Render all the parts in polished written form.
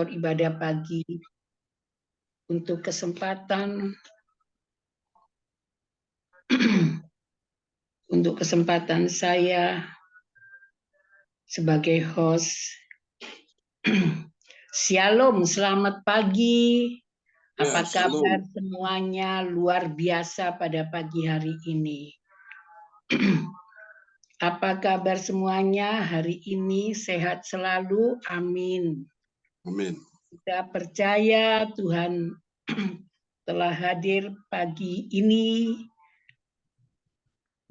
ibadah pagi untuk kesempatan saya sebagai host. Shalom, selamat pagi. Apa kabar semuanya? Luar biasa pada pagi hari ini. Apa kabar semuanya hari ini? Sehat selalu? Amin. Amin. Kita percaya Tuhan telah hadir pagi ini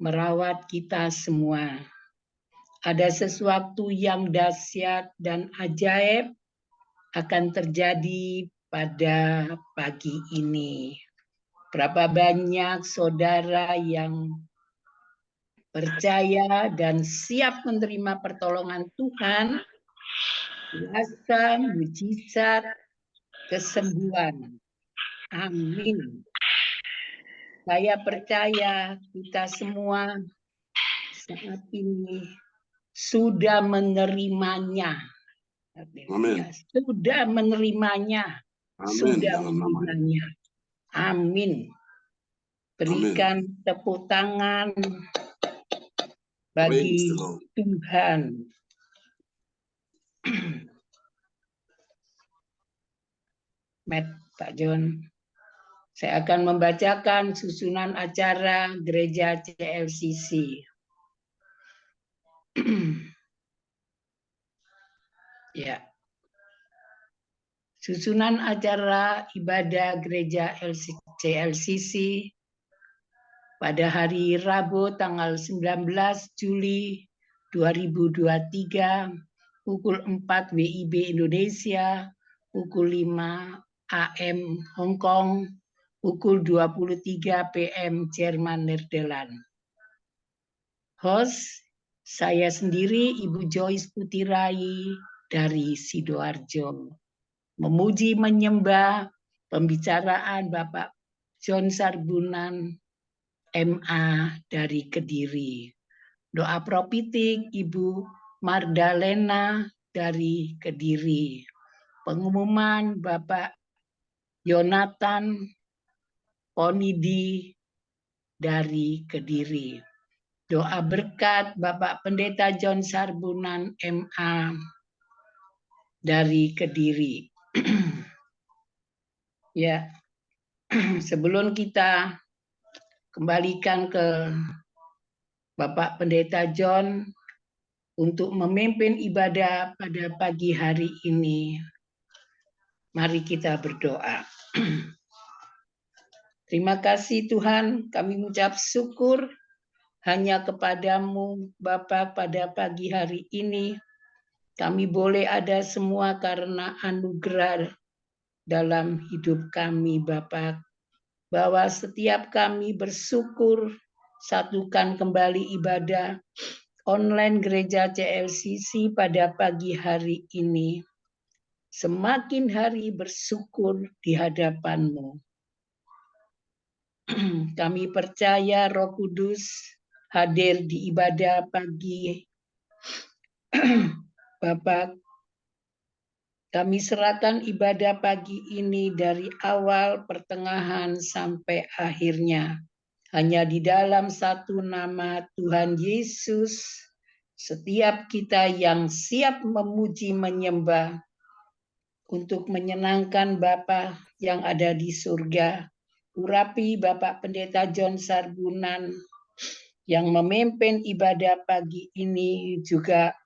merawat kita semua. Ada sesuatu yang dahsyat dan ajaib akan terjadi pada pagi ini. Berapa banyak saudara yang percaya dan siap menerima pertolongan Tuhan, kuasa, mujizat, kesembuhan. Amin. Saya percaya kita semua saat ini sudah menerimanya. Amin. Sudah menerimanya. Amin. Sudah menerimanya. Amin. Berikan tepuk tangan bagi Tuhan. Matt, Pak John. Saya akan membacakan susunan acara Gereja CLCC. Ya. Susunan acara ibadah Gereja CLCC pada hari Rabu tanggal 19 Juli 2023 pukul 4 WIB Indonesia, pukul 5 AM Hong Kong, pukul 23 PM Jerman Nederland. Host saya sendiri Ibu Joyce Putirai dari Sidoarjo. Memuji menyembah pembicaraan Bapak John Sarbunan MA dari Kediri. Doa propitik Ibu Mardalena dari Kediri. Pengumuman Bapak Yonatan Ponidi dari Kediri. Doa berkat Bapak Pendeta John Sarbunan MA dari Kediri. Ya, sebelum kita kembalikan ke Bapak Pendeta John untuk memimpin ibadah pada pagi hari ini, mari kita berdoa. Terima kasih Tuhan, kami mengucap syukur hanya kepadamu Bapa pada pagi hari ini. Kami boleh ada semua karena anugerah dalam hidup kami Bapa. Bahwa setiap kami bersyukur satukan kembali ibadah online Gereja CLCC pada pagi hari ini. Semakin hari bersyukur di hadapan-Mu. Kami percaya Roh Kudus hadir di ibadah pagi. Bapak, kami serahkan ibadah pagi ini dari awal, pertengahan, sampai akhirnya. Hanya di dalam satu nama Tuhan Yesus, setiap kita yang siap memuji menyembah untuk menyenangkan Bapa yang ada di surga. Urapi Bapak Pendeta John Sarbunan yang memimpin ibadah pagi ini juga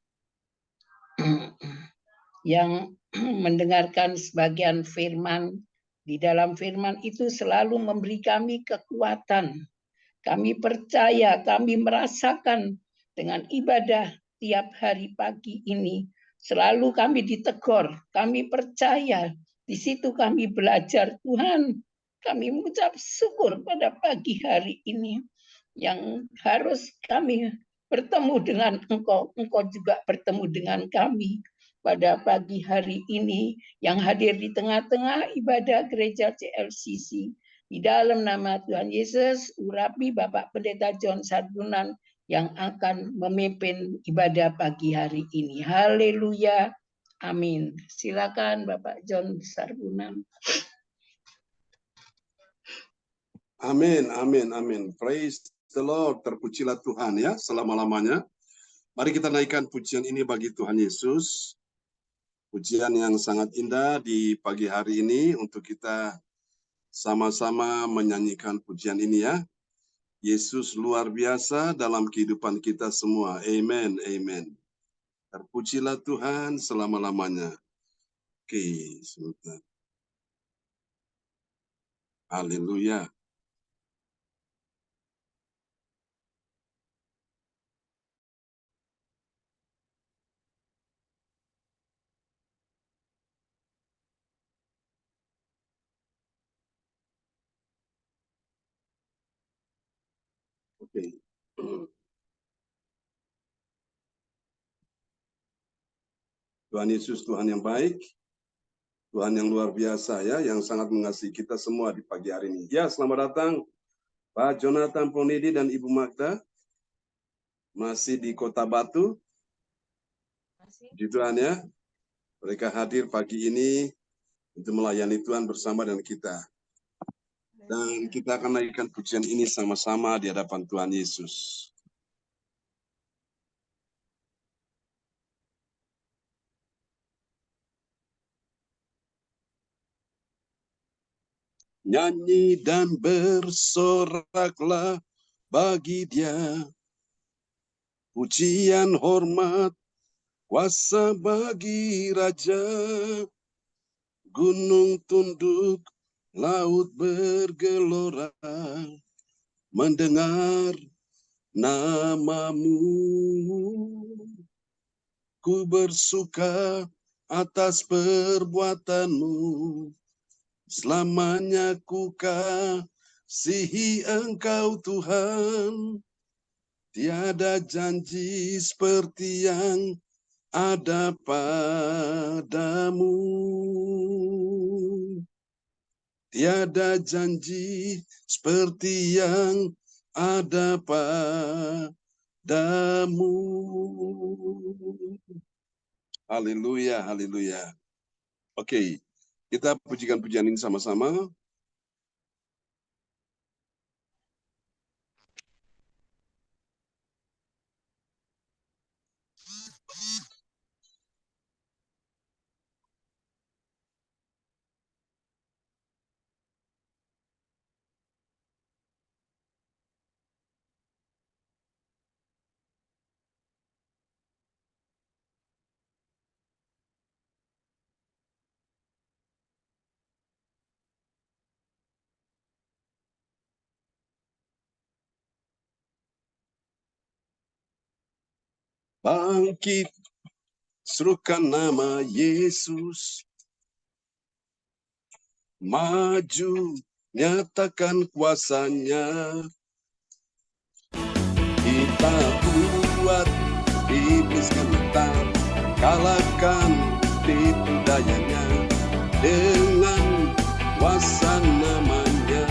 yang mendengarkan sebagian firman. Di dalam firman itu selalu memberi kami kekuatan. Kami percaya, kami merasakan dengan ibadah tiap hari pagi ini. Selalu kami ditegur, kami percaya. Di situ kami belajar, Tuhan, kami mengucap syukur pada pagi hari ini. Yang harus kami bertemu dengan Engkau, Engkau juga bertemu dengan kami. Pada pagi hari ini yang hadir di tengah-tengah ibadah Gereja CLCC. Di dalam nama Tuhan Yesus, urapi Bapak Pendeta John Sarbunan yang akan memimpin ibadah pagi hari ini. Haleluya, Amin. Silakan Bapak John Sarbunan. Amin, amin, amin. Praise the Lord. Terpujilah Tuhan ya selama-lamanya. Mari kita naikkan pujian ini bagi Tuhan Yesus. Pujian yang sangat indah di pagi hari ini untuk kita sama-sama menyanyikan pujian ini ya. Yesus luar biasa dalam kehidupan kita semua. Amen, amen. Terpujilah Tuhan selama-lamanya. Oke, sebentar. Haleluya. Oke. Tuhan Yesus Tuhan yang baik. Tuhan yang luar biasa ya, yang sangat mengasihi kita semua di pagi hari ini. Ya, selamat datang Pak Jonathan Ponedi dan Ibu Magda. Masih di Kota Batu. Puji Tuhan ya. Mereka hadir pagi ini untuk melayani Tuhan bersama dengan kita. Dan kita akan naikkan pujian ini sama-sama di hadapan Tuhan Yesus. Nyanyi dan bersoraklah bagi Dia. Pujian hormat kuasa bagi Raja. Gunung tunduk, laut bergelora, mendengar nama-Mu. Ku bersuka atas perbuatan-Mu. Selamanya ku kasihi Engkau Tuhan. Tiada janji seperti yang ada padamu. Tiada janji seperti yang ada padamu. Haleluya, haleluya. Oke, kita pujikan pujian ini sama-sama. Bangkit, serukan nama Yesus. Maju, nyatakan kuasa-Nya. Kita buat iblis gentar, kalahkan tipu dayanya dengan kuasa nama-Nya.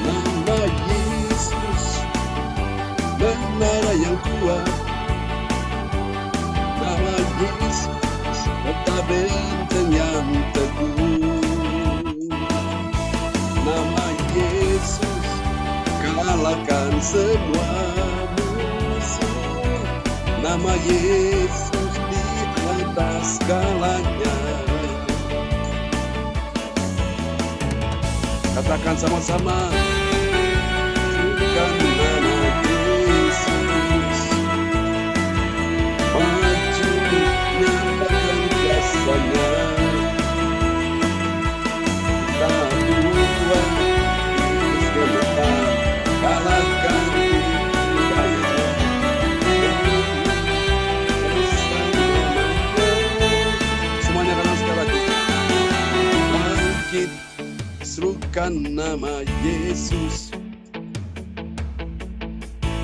Nama Yesus, menara yang kuat. Nama Yesus, kota benteng yang teguh. Nama Yesus, kalahkan semua musuh. Nama Yesus di atas segalanya. Katakan sama-sama. Serukan nama Yesus. Maju, nyatakan kuasa-Nya. Kita buat iblis gemetar, kalahkan tipu dayanya. Semuanya kanan sekali lagi. Bangkit, serukan nama Yesus.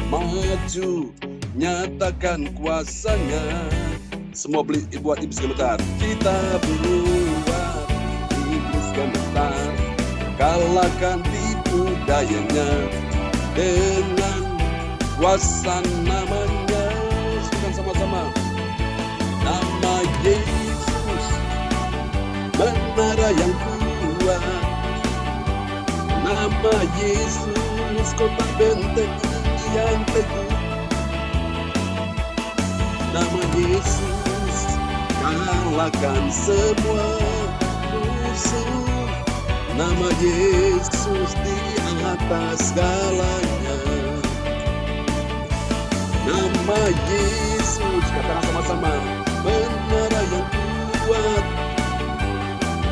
Maju, nyatakan kuasa-Nya. Semua buat iblis gemetar. Kita buat iblis gemetar, kalahkan tipu dayanya dengan kuasa nama-Nya. Serukan sama-sama. Nama Yesus kota benteng yang teguh. Nama Yesus kalahkan semua musuh. Nama Yesus di atas segalanya. Nama Yesus, katakan sama-sama, menara yang kuat.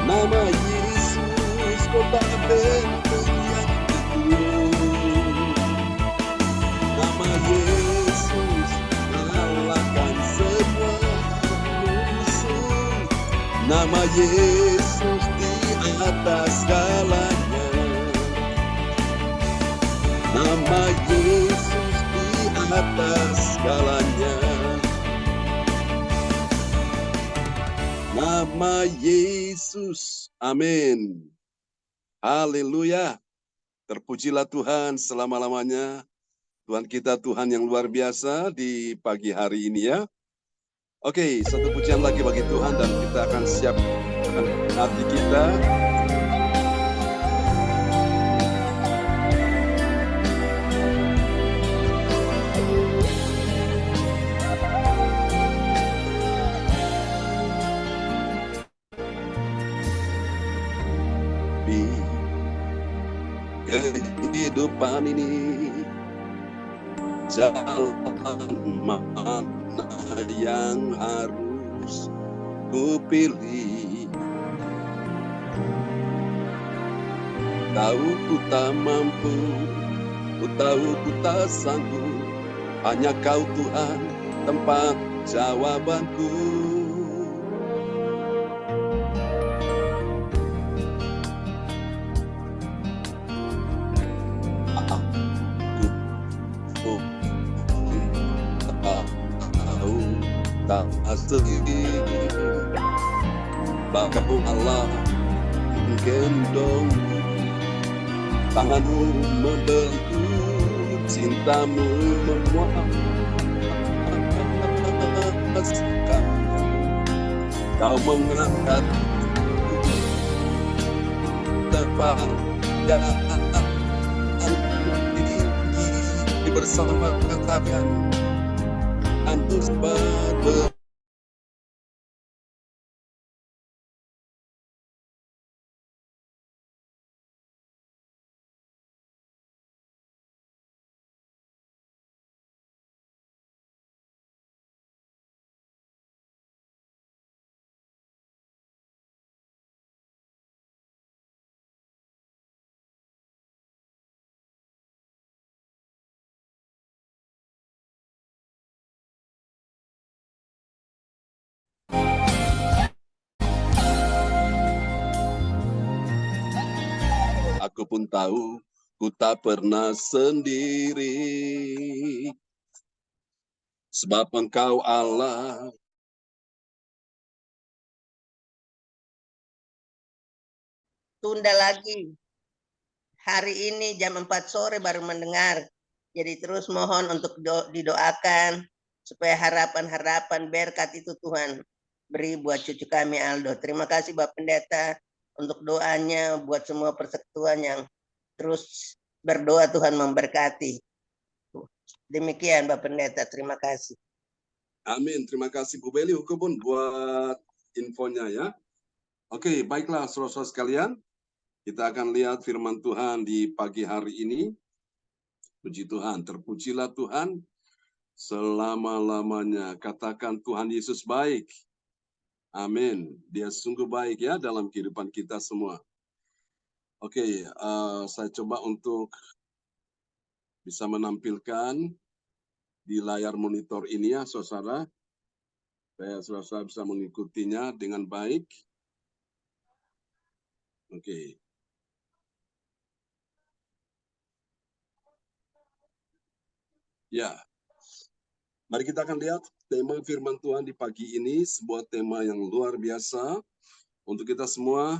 Nama Yesus kota benteng yang teguh. Nama Yesus kalahkan semua musuh. Nama Yesus di atas segalanya. Nama Yesus di atas segalanya. Nama Yesus. Amin. Haleluya. Terpujilah Tuhan selama-lamanya. Tuhan kita Tuhan yang luar biasa di pagi hari ini ya. Oke, satu pujian lagi bagi Tuhan dan kita akan siapkan hati kita. Kehidupan ini jalan mana yang harus kupilih? Tahu ku tak mampu, ku tahu ku tak sanggup, hanya Kau Tuhan tempat jawabanku. Tak asli Bapakku Allah gendong, tanganmu membelenggu, cintamu memuaskan. Kau mengangkat tepat dan tinggi bersama katakan antus ber Aku pun tahu ku tak pernah sendiri, sebab Engkau Allah. Tunda lagi. Hari ini jam 4 sore baru mendengar. Jadi terus mohon untuk didoakan supaya harapan-harapan berkat itu Tuhan beri buat cucu kami Aldo. Terima kasih Bapak Pendeta untuk doanya buat semua persekutuan yang terus berdoa Tuhan memberkati. Demikian Bapak Pendeta, terima kasih. Amin, terima kasih Bu Beli Hukubun buat infonya ya. Oke, baiklah saudara-saudara sekalian. Kita akan lihat firman Tuhan di pagi hari ini. Puji Tuhan, terpujilah Tuhan selama-lamanya. Katakan Tuhan Yesus baik. Amin. Dia sungguh baik ya dalam kehidupan kita semua. Oke, saya coba untuk bisa menampilkan di layar monitor ini ya, saudara. Supaya saudara bisa mengikutinya dengan baik. Oke. Ya. Mari kita akan lihat tema firman Tuhan di pagi ini, sebuah tema yang luar biasa untuk kita semua.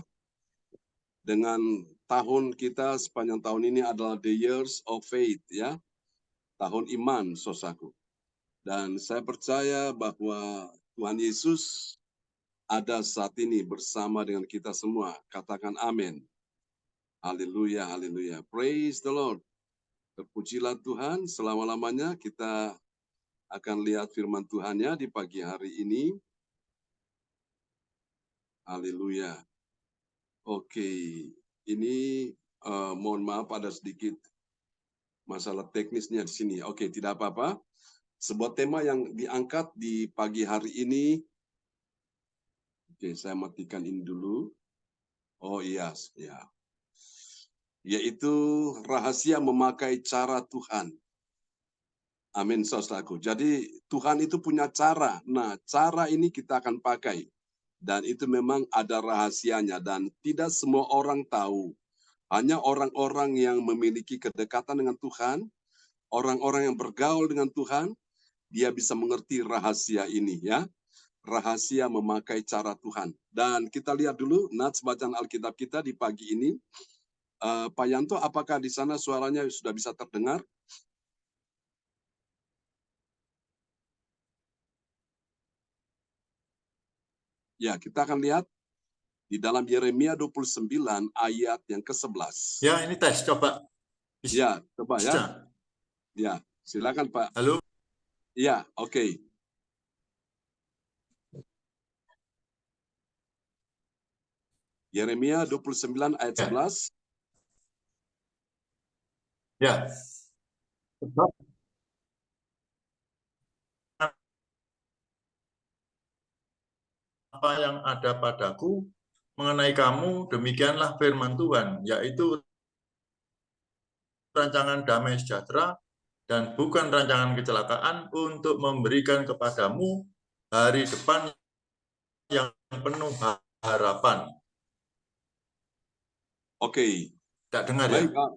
Dengan tahun kita sepanjang tahun ini adalah the years of faith ya. Tahun iman, saudaraku. Dan saya percaya bahwa Tuhan Yesus ada saat ini bersama dengan kita semua. Katakan amin. Haleluya, haleluya. Praise the Lord. Terpujilah Tuhan, selama-lamanya kita akan lihat firman Tuhan-Nya di pagi hari ini. Haleluya. Oke, ini mohon maaf ada sedikit masalah teknisnya di sini. Oke, tidak apa-apa. Sebuah tema yang diangkat di pagi hari ini. Oke, saya matikan ini dulu. Oh iya, ya. Yaitu rahasia memakai cara Tuhan. Amin, saudaraku. Jadi Tuhan itu punya cara. Nah, cara ini kita akan pakai. Dan itu memang ada rahasianya dan tidak semua orang tahu. Hanya orang-orang yang memiliki kedekatan dengan Tuhan, orang-orang yang bergaul dengan Tuhan, dia bisa mengerti rahasia ini ya. Rahasia memakai cara Tuhan. Dan kita lihat dulu nats bacaan Alkitab kita di pagi ini. Pak Yanto, apakah di sana suaranya sudah bisa terdengar? Ya, kita akan lihat di dalam Yeremia 29 ayat yang ke-11. Ya, ini tes, coba. Ya, coba ya. Bisa. Ya, silakan Pak. Halo? Ya, oke. Yeremia 29 ayat 11. Ya. Sebab apa yang ada padaku mengenai kamu, demikianlah firman Tuhan, yaitu rancangan damai sejahtera dan bukan rancangan kecelakaan untuk memberikan kepadamu hari depan yang penuh harapan. Oke. Tak dengar Baik, ya?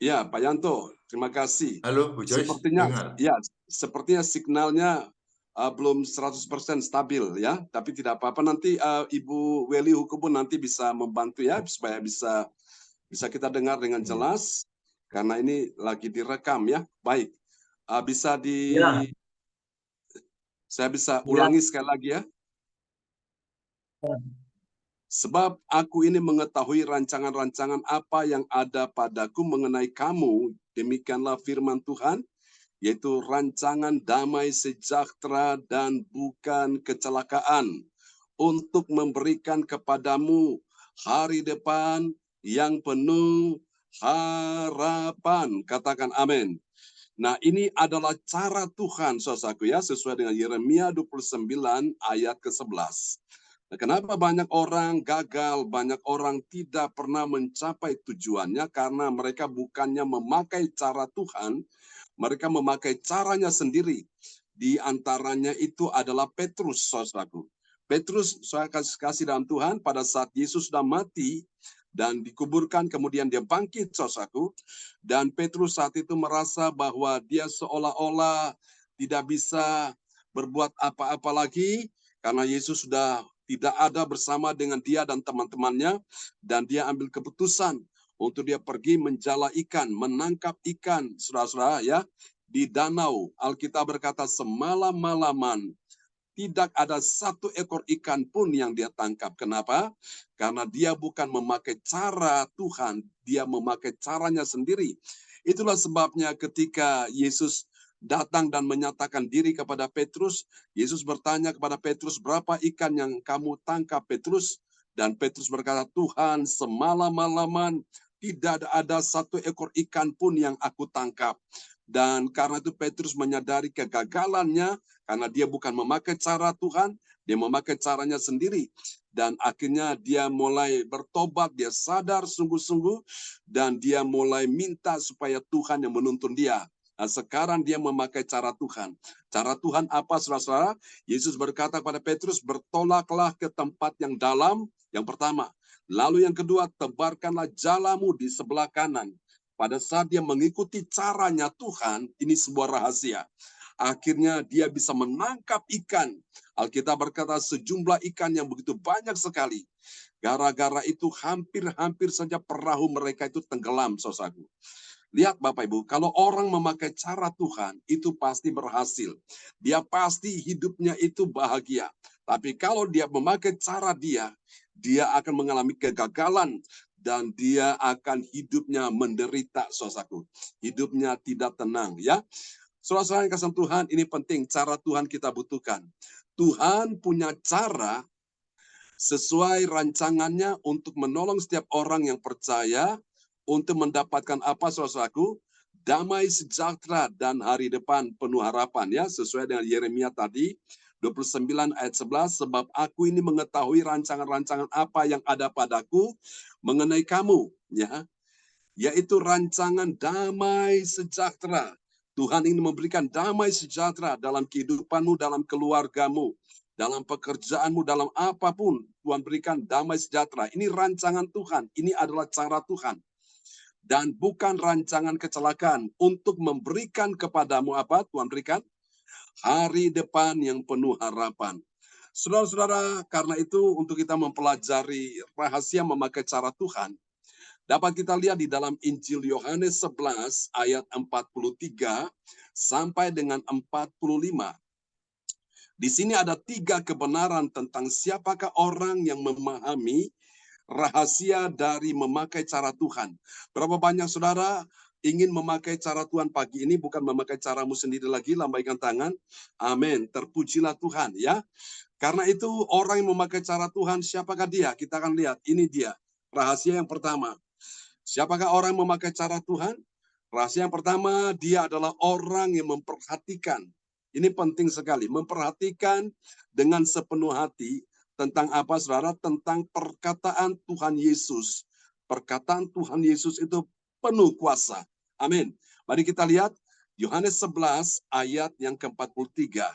Ya, Pak Yanto, terima kasih. Halo, Bu Joyce, Sepertinya dengar. ya, sepertinya signalnya belum 100% stabil ya, tapi tidak apa-apa, nanti Ibu Weli Hukubun nanti bisa membantu ya supaya bisa kita dengar dengan jelas karena ini lagi direkam ya. Baik. Bisa Ya. Saya bisa ulangi sekali lagi ya. Sebab aku ini mengetahui rancangan-rancangan apa yang ada padaku mengenai kamu, demikianlah firman Tuhan, yaitu rancangan damai sejahtera dan bukan kecelakaan, untuk memberikan kepadamu hari depan yang penuh harapan. Katakan amin. Nah, ini adalah cara Tuhan, saudaraku ya, sesuai dengan Yeremia 29 ayat ke-11. Nah, kenapa banyak orang gagal, banyak orang tidak pernah mencapai tujuannya karena mereka bukannya memakai cara Tuhan, mereka memakai caranya sendiri. Di antaranya itu adalah Petrus, saudaraku. Petrus, saya kasih dalam Tuhan, pada saat Yesus sudah mati dan dikuburkan, kemudian dia bangkit, saudaraku. Dan Petrus saat itu merasa bahwa dia seolah-olah tidak bisa berbuat apa-apa lagi, karena Yesus sudah tidak ada bersama dengan dia dan teman-temannya, dan dia ambil keputusan untuk dia pergi menjala ikan, menangkap ikan, saudara-saudara ya, di danau. Alkitab berkata semalam-malaman tidak ada satu ekor ikan pun yang dia tangkap. Kenapa? Karena dia bukan memakai cara Tuhan, dia memakai caranya sendiri. Itulah sebabnya ketika Yesus datang dan menyatakan diri kepada Petrus, Yesus bertanya kepada Petrus, berapa ikan yang kamu tangkap, Petrus? Dan Petrus berkata, Tuhan, semalam-malaman tidak ada satu ekor ikan pun yang aku tangkap. Dan karena itu Petrus menyadari kegagalannya, karena dia bukan memakai cara Tuhan, dia memakai caranya sendiri. Dan akhirnya dia mulai bertobat, dia sadar sungguh-sungguh, dan dia mulai minta supaya Tuhan yang menuntun dia. Nah, sekarang dia memakai cara Tuhan. Cara Tuhan apa, saudara-saudara? Yesus berkata kepada Petrus, bertolaklah ke tempat yang dalam, yang pertama. Lalu yang kedua, tebarkanlah jalamu di sebelah kanan. Pada saat dia mengikuti caranya Tuhan, ini sebuah rahasia. Akhirnya dia bisa menangkap ikan. Alkitab berkata sejumlah ikan yang begitu banyak sekali. Gara-gara itu hampir-hampir saja perahu mereka itu tenggelam, saudaraku. Lihat Bapak Ibu, kalau orang memakai cara Tuhan, itu pasti berhasil. Dia pasti hidupnya itu bahagia. Tapi kalau dia memakai cara dia akan mengalami kegagalan. dan dia akan hidupnya menderita, saudaraku. Hidupnya tidak tenang, ya. Saudara-saudara yang kasih Tuhan, ini penting, cara Tuhan kita butuhkan. Tuhan punya cara sesuai rancangannya untuk menolong setiap orang yang percaya untuk mendapatkan apa, saudaraku? Damai sejahtera dan hari depan penuh harapan, ya, sesuai dengan Yeremia tadi 29 ayat 11, sebab aku ini mengetahui rancangan-rancangan apa yang ada padaku mengenai kamu, ya, yaitu rancangan damai sejahtera. Tuhan ingin memberikan damai sejahtera dalam kehidupanmu, dalam keluargamu, dalam pekerjaanmu, dalam apapun. Tuhan berikan damai sejahtera. Ini rancangan Tuhan, ini adalah cara Tuhan. Dan bukan rancangan kecelakaan untuk memberikan kepadamu apa? Tuhan berikan hari depan yang penuh harapan. Saudara-saudara, karena itu untuk kita mempelajari rahasia memakai cara Tuhan, dapat kita lihat di dalam Injil Yohanes 11 ayat 43 sampai dengan 45. Di sini ada 3 kebenaran tentang siapakah orang yang memahami rahasia dari memakai cara Tuhan. Berapa banyak saudara ingin memakai cara Tuhan pagi ini, bukan memakai caramu sendiri lagi, lambaikan tangan. Amin. Terpujilah Tuhan, ya. Karena itu orang yang memakai cara Tuhan, siapakah dia? Kita akan lihat, ini dia. Rahasia yang pertama. Siapakah orang yang memakai cara Tuhan? Rahasia yang pertama, dia adalah orang yang memperhatikan. Ini penting sekali, memperhatikan dengan sepenuh hati tentang apa, saudara? Tentang perkataan Tuhan Yesus. Perkataan Tuhan Yesus itu penuh kuasa. Amin. Mari kita lihat Yohanes 11 ayat yang ke-43.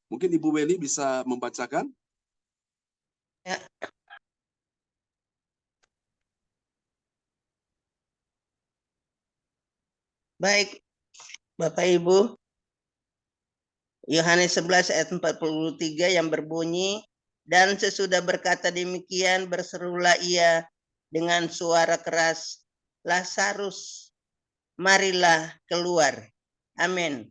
Mungkin Ibu Weli bisa membacakan? Ya. Baik, Bapak Ibu. Yohanes 11 ayat 43 yang berbunyi, dan sesudah berkata demikian berserulah ia dengan suara keras, Lazarus, marilah keluar. Amin.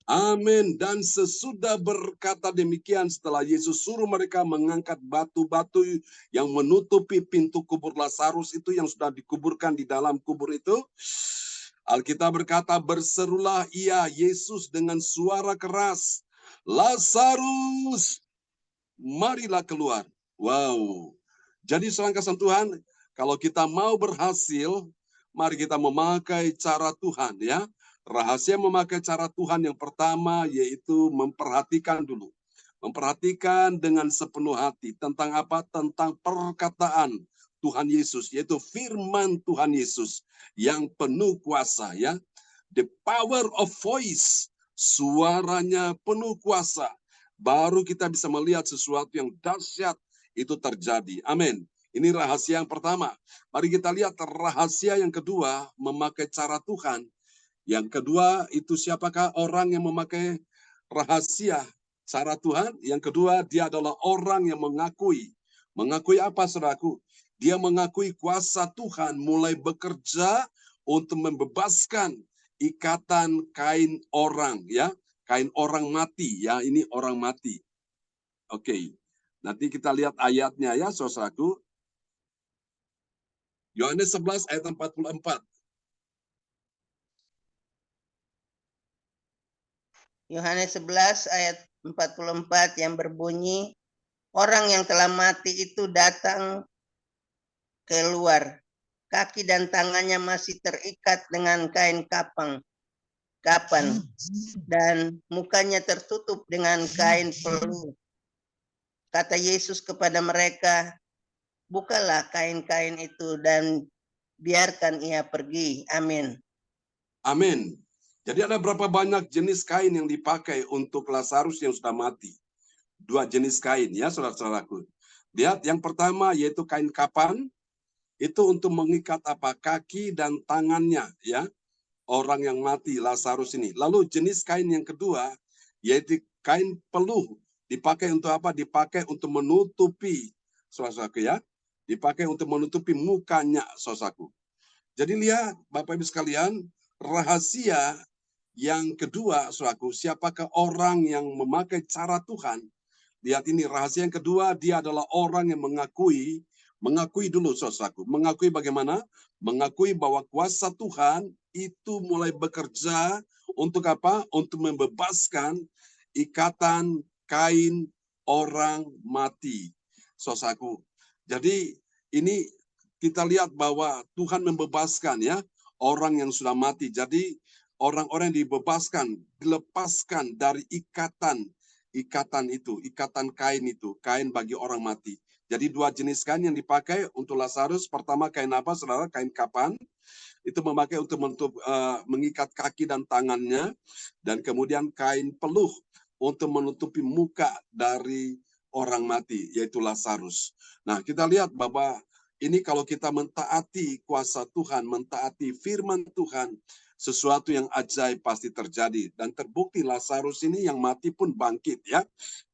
Amin. Dan sesudah berkata demikian, setelah Yesus suruh mereka mengangkat batu-batu yang menutupi pintu kubur Lazarus itu yang sudah dikuburkan di dalam kubur itu, Alkitab berkata, berserulah ia, Yesus, dengan suara keras, Lazarus, marilah keluar. Wow. Jadi selangkah Tuhan, kalau kita mau berhasil, mari kita memakai cara Tuhan, ya. Rahasia memakai cara Tuhan yang pertama yaitu memperhatikan dulu. Memperhatikan dengan sepenuh hati tentang apa? Tentang perkataan Tuhan Yesus, yaitu firman Tuhan Yesus yang penuh kuasa, ya. The power of voice, suaranya penuh kuasa. Baru kita bisa melihat sesuatu yang dahsyat itu terjadi. Amin. Ini rahasia yang pertama. Mari kita lihat rahasia yang kedua, memakai cara Tuhan. Yang kedua itu siapakah orang yang memakai rahasia cara Tuhan? Yang kedua, dia adalah orang yang mengakui. Mengakui apa, saudaraku? Dia mengakui kuasa Tuhan mulai bekerja untuk membebaskan ikatan kain orang, ya. Kain orang mati, ya, ini orang mati. Oke. Nanti kita lihat ayatnya, ya, saudaraku. Yohanes 11 ayat 44. Yohanes 11 ayat 44 yang berbunyi, orang yang telah mati itu datang keluar. Kaki dan tangannya masih terikat dengan kain kapan, dan mukanya tertutup dengan kain peluh. Kata Yesus kepada mereka, bukalah kain-kain itu dan biarkan ia pergi. Amin. Amin. Jadi ada berapa banyak jenis kain yang dipakai untuk Lazarus yang sudah mati? 2 jenis kain, ya, saudara-saudaraku. Lihat, yang pertama yaitu kain kapan. Itu untuk mengikat apa? Kaki dan tangannya, ya. Orang yang mati, Lazarus ini. Lalu jenis kain yang kedua, yaitu kain peluh. Dipakai untuk apa? Dipakai untuk menutupi, saudaraku, ya. Dipakai untuk menutupi mukanya, saudaraku. Jadi lihat, Bapak Ibu sekalian, rahasia yang kedua, saudaraku, siapakah orang yang memakai cara Tuhan? Lihat ini, rahasia yang kedua, dia adalah orang yang mengakui dulu saudaraku. Mengakui bagaimana? Mengakui bahwa kuasa Tuhan itu mulai bekerja untuk apa? Untuk membebaskan ikatan kain orang mati. Saudaraku. Jadi ini kita lihat bahwa Tuhan membebaskan ya orang yang sudah mati. Jadi orang-orang yang dibebaskan, dilepaskan dari ikatan itu, ikatan kain itu, kain bagi orang mati. Jadi dua jenis kain yang dipakai untuk Lazarus. Pertama kain apa, saudara? Kain kapan. Itu memakai untuk mengikat kaki dan tangannya. Dan kemudian kain peluh untuk menutupi muka dari orang mati, yaitu Lazarus. Nah, kita lihat bahwa ini kalau kita mentaati kuasa Tuhan, mentaati firman Tuhan, sesuatu yang ajaib pasti terjadi. Dan terbukti Lazarus ini yang mati pun bangkit ya.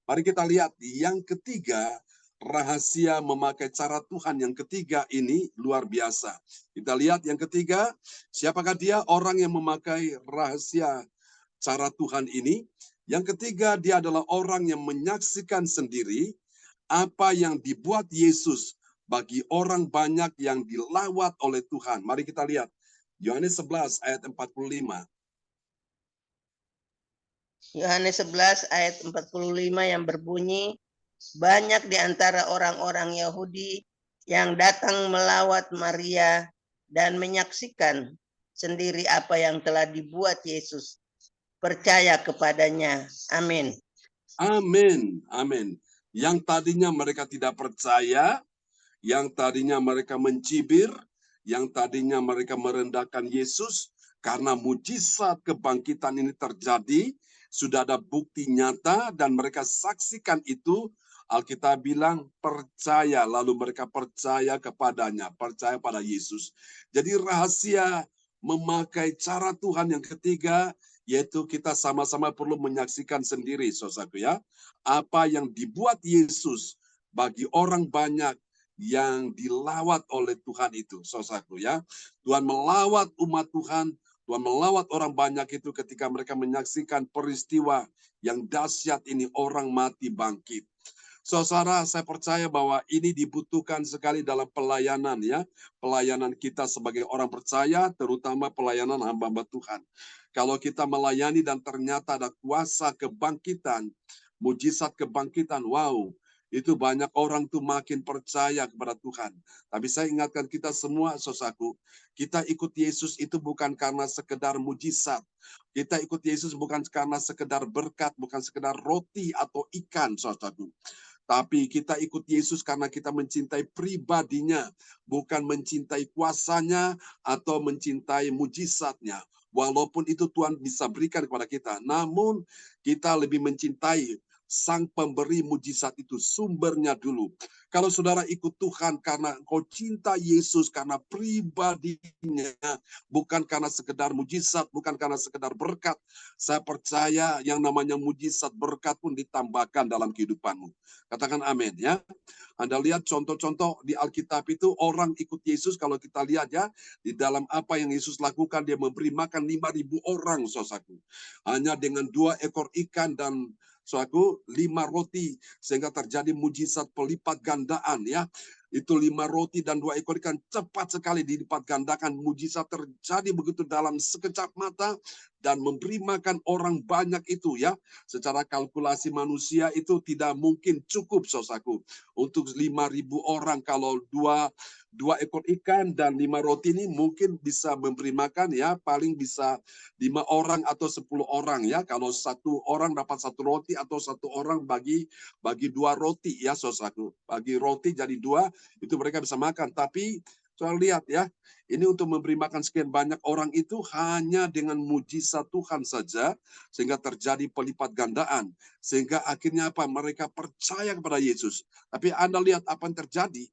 Mari kita lihat yang ketiga, rahasia memakai cara Tuhan yang ketiga ini luar biasa. Kita lihat yang ketiga, siapakah dia orang yang memakai rahasia cara Tuhan ini? Yang ketiga, dia adalah orang yang menyaksikan sendiri apa yang dibuat Yesus bagi orang banyak yang dilawat oleh Tuhan. Mari kita lihat. Yohanes 11 ayat 45. Yohanes 11 ayat 45 yang berbunyi, banyak di antara orang-orang Yahudi yang datang melawat Maria dan menyaksikan sendiri apa yang telah dibuat Yesus. Percaya kepadanya. Amin. Amin. Amin. Yang tadinya mereka tidak percaya, yang tadinya mereka mencibir, yang tadinya mereka merendahkan Yesus, karena mujizat kebangkitan ini terjadi, sudah ada bukti nyata dan mereka saksikan itu. Alkitab bilang percaya, lalu mereka percaya kepadanya, percaya pada Yesus. Jadi rahasia memakai cara Tuhan yang ketiga, yaitu kita sama-sama perlu menyaksikan sendiri, saudaraku ya, apa yang dibuat Yesus bagi orang banyak yang dilawat oleh Tuhan itu, saudaraku ya. Tuhan melawat umat Tuhan, Tuhan melawat orang banyak itu ketika mereka menyaksikan peristiwa yang dahsyat ini, orang mati bangkit. Saudara, saya percaya bahwa ini dibutuhkan sekali dalam pelayanan ya. Pelayanan kita sebagai orang percaya, terutama pelayanan hamba-hamba Tuhan. Kalau kita melayani dan ternyata ada kuasa kebangkitan, mujizat kebangkitan, wow, itu banyak orang tuh makin percaya kepada Tuhan. Tapi saya ingatkan kita semua, saudaraku, kita ikut Yesus itu bukan karena sekedar mujizat. Kita ikut Yesus bukan karena sekedar berkat, bukan sekedar roti atau ikan, saudaraku. Tapi kita ikut Yesus karena kita mencintai pribadinya, bukan mencintai kuasanya atau mencintai mujizatnya. Walaupun itu Tuhan bisa berikan kepada kita, namun kita lebih mencintai Sang pemberi mujizat itu, sumbernya dulu. Kalau saudara ikut Tuhan karena engkau cinta Yesus, karena pribadinya, bukan karena sekedar mujizat, bukan karena sekedar berkat, saya percaya yang namanya mujizat berkat pun ditambahkan dalam kehidupanmu. Katakan amin ya. Anda lihat contoh-contoh di Alkitab itu orang ikut Yesus, kalau kita lihat ya, di dalam apa yang Yesus lakukan, dia memberi makan 5.000 orang, saudaraku. Hanya dengan 2 ekor ikan dan saudaraku 5 roti, sehingga terjadi mujizat pelipat gandaan ya. Itu 5 roti dan 2 ekor ikan cepat sekali dilipat gandakan. Mujizat terjadi begitu dalam sekejap mata dan memberi makan orang banyak itu ya. Secara kalkulasi manusia itu tidak mungkin cukup, saudaraku, untuk 5.000 orang. Kalau 2 ekor ikan dan 5 roti ini mungkin bisa memberi makan ya, paling bisa 5 orang atau 10 orang ya. Kalau 1 orang dapat 1 roti atau 1 orang bagi 2 roti ya, saudaraku. Bagi roti jadi 2, itu mereka bisa makan. Tapi soal lihat ya, ini untuk memberi makan sekian banyak orang itu hanya dengan mujizat Tuhan saja, sehingga terjadi pelipat gandaan. Sehingga akhirnya apa? Mereka percaya kepada Yesus. Tapi Anda lihat apa yang terjadi.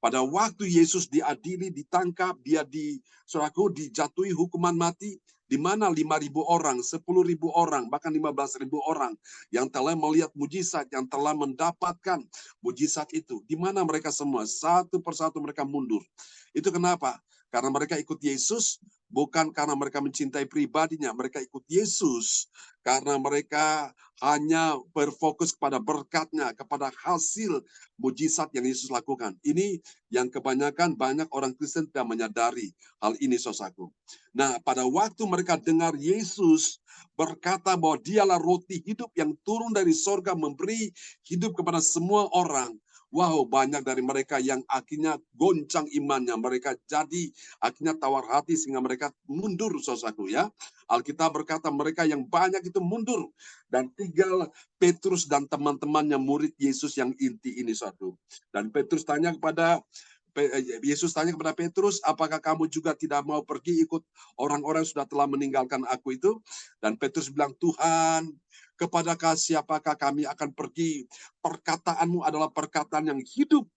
Pada waktu Yesus diadili, ditangkap, dia dijatuhi hukuman mati, di mana 5.000 orang, 10.000 orang, bahkan 15.000 orang yang telah melihat mujizat, yang telah mendapatkan mujizat itu. Di mana mereka semua? Satu persatu mereka mundur. Itu kenapa? Karena mereka ikut Yesus bukan karena mereka mencintai pribadinya, mereka ikut Yesus karena mereka hanya berfokus kepada berkatnya, kepada hasil mujizat yang Yesus lakukan. Ini yang kebanyakan banyak orang Kristen tidak menyadari hal ini, saudaraku. Nah, pada waktu mereka dengar Yesus berkata bahwa dialah roti hidup yang turun dari sorga memberi hidup kepada semua orang. Wow, banyak dari mereka yang akhirnya goncang imannya. Mereka jadi akhirnya tawar hati sehingga mereka mundur, saudaraku ya. Alkitab berkata mereka yang banyak itu mundur. Dan tinggal Petrus dan teman-temannya murid Yesus yang inti ini, saudaraku. Dan Petrus tanya kepada Yesus tanya kepada Petrus, apakah kamu juga tidak mau pergi ikut orang-orang yang sudah telah meninggalkan aku itu? Dan Petrus bilang, Tuhan, kepadakah siapakah kami akan pergi? Perkataanmu adalah perkataan yang hidup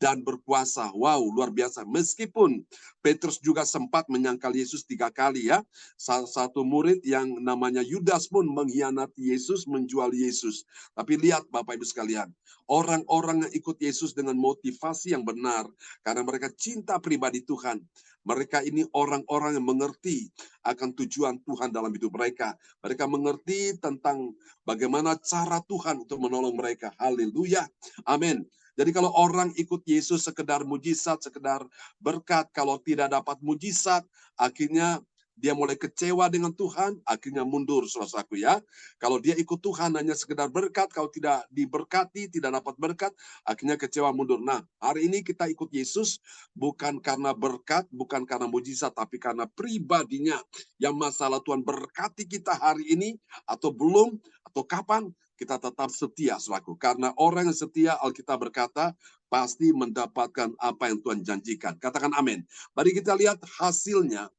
dan berkuasa. Wow, luar biasa. Meskipun Petrus juga sempat menyangkal Yesus 3 kali ya. Salah satu murid yang namanya Yudas pun mengkhianati Yesus, menjual Yesus. Tapi lihat Bapak Ibu sekalian, orang-orang yang ikut Yesus dengan motivasi yang benar, karena mereka cinta pribadi Tuhan. Mereka ini orang-orang yang mengerti akan tujuan Tuhan dalam hidup mereka. Mereka mengerti tentang bagaimana cara Tuhan untuk menolong mereka. Haleluya. Amin. Jadi kalau orang ikut Yesus sekedar mujizat, sekedar berkat, kalau tidak dapat mujizat, akhirnya dia mulai kecewa dengan Tuhan, akhirnya mundur, saudaraku ya. Kalau dia ikut Tuhan hanya sekedar berkat, kalau tidak diberkati, tidak dapat berkat, akhirnya kecewa mundur. Nah, hari ini kita ikut Yesus bukan karena berkat, bukan karena mujizat, tapi karena pribadinya. Yang masalah Tuhan berkati kita hari ini, atau belum, atau kapan, kita tetap setia, saudaraku. Karena orang yang setia, Alkitab berkata, pasti mendapatkan apa yang Tuhan janjikan. Katakan amin. Mari kita lihat hasilnya.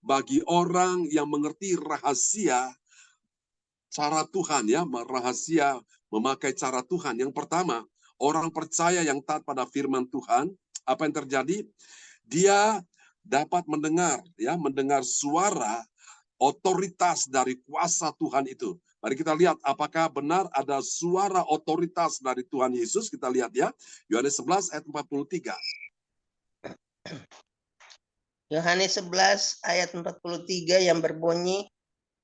Bagi orang yang mengerti rahasia cara Tuhan, ya, rahasia memakai cara Tuhan. Yang pertama, orang percaya yang taat pada firman Tuhan, apa yang terjadi? Dia dapat mendengar, ya, mendengar suara otoritas dari kuasa Tuhan itu. Mari kita lihat apakah benar ada suara otoritas dari Tuhan Yesus. Kita lihat ya. Yohanes 11 ayat 43. Yohanes 11 ayat 43 yang berbunyi,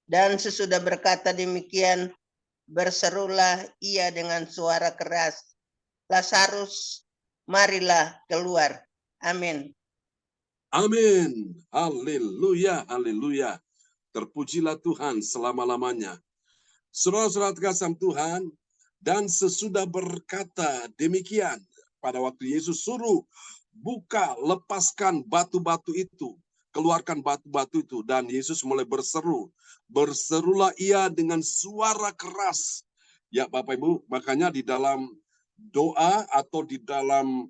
dan sesudah berkata demikian, berserulah ia dengan suara keras, Lazarus, marilah keluar. Amin. Amin. Haleluya, haleluya. Terpujilah Tuhan selama-lamanya. Saudara-saudara kasih Tuhan, dan sesudah berkata demikian, pada waktu Yesus suruh buka, lepaskan batu-batu itu, keluarkan batu-batu itu, dan Yesus mulai berseru. Berserulah ia dengan suara keras. Ya Bapak Ibu, makanya di dalam doa atau di dalam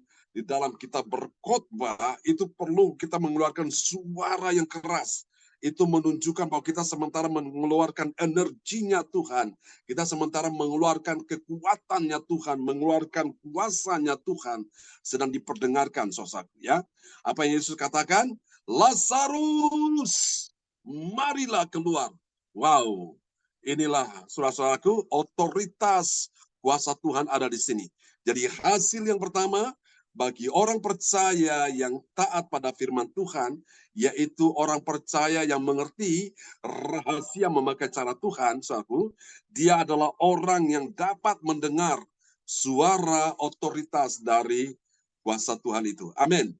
kita berkhotbah itu perlu kita mengeluarkan suara yang keras. Itu menunjukkan bahwa kita sementara mengeluarkan energinya Tuhan. Kita sementara mengeluarkan kekuatannya Tuhan, mengeluarkan kuasanya Tuhan, sedang diperdengarkan, saudaraku ya. Apa yang Yesus katakan? Lazarus, marilah keluar. Wow, inilah saudara-saudaraku, otoritas kuasa Tuhan ada di sini. Jadi hasil yang pertama, bagi orang percaya yang taat pada firman Tuhan, yaitu orang percaya yang mengerti rahasia memakai cara Tuhan, saudaraku, dia adalah orang yang dapat mendengar suara otoritas dari kuasa Tuhan itu. Amin.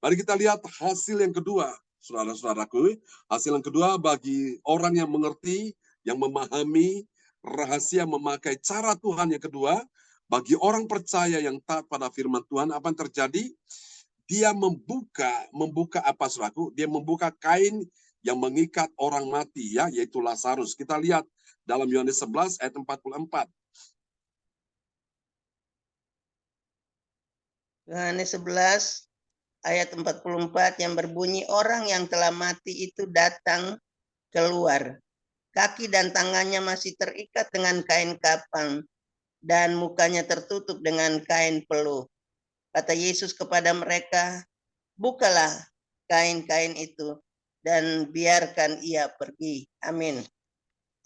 Mari kita lihat hasil yang kedua, saudara-saudaraku. Hasil yang kedua bagi orang yang mengerti, yang memahami rahasia memakai cara Tuhan yang kedua, bagi orang percaya yang taat pada firman Tuhan, apa yang terjadi? Dia membuka apa, saudaraku? Dia membuka kain yang mengikat orang mati, ya, yaitu Lazarus. Kita lihat dalam Yohanes 11 ayat 44. Yohanes 11 ayat 44 yang berbunyi, orang yang telah mati itu datang keluar. Kaki dan tangannya masih terikat dengan kain kapang, dan mukanya tertutup dengan kain peluh. Kata Yesus kepada mereka, bukalah kain-kain itu, dan biarkan ia pergi. Amin.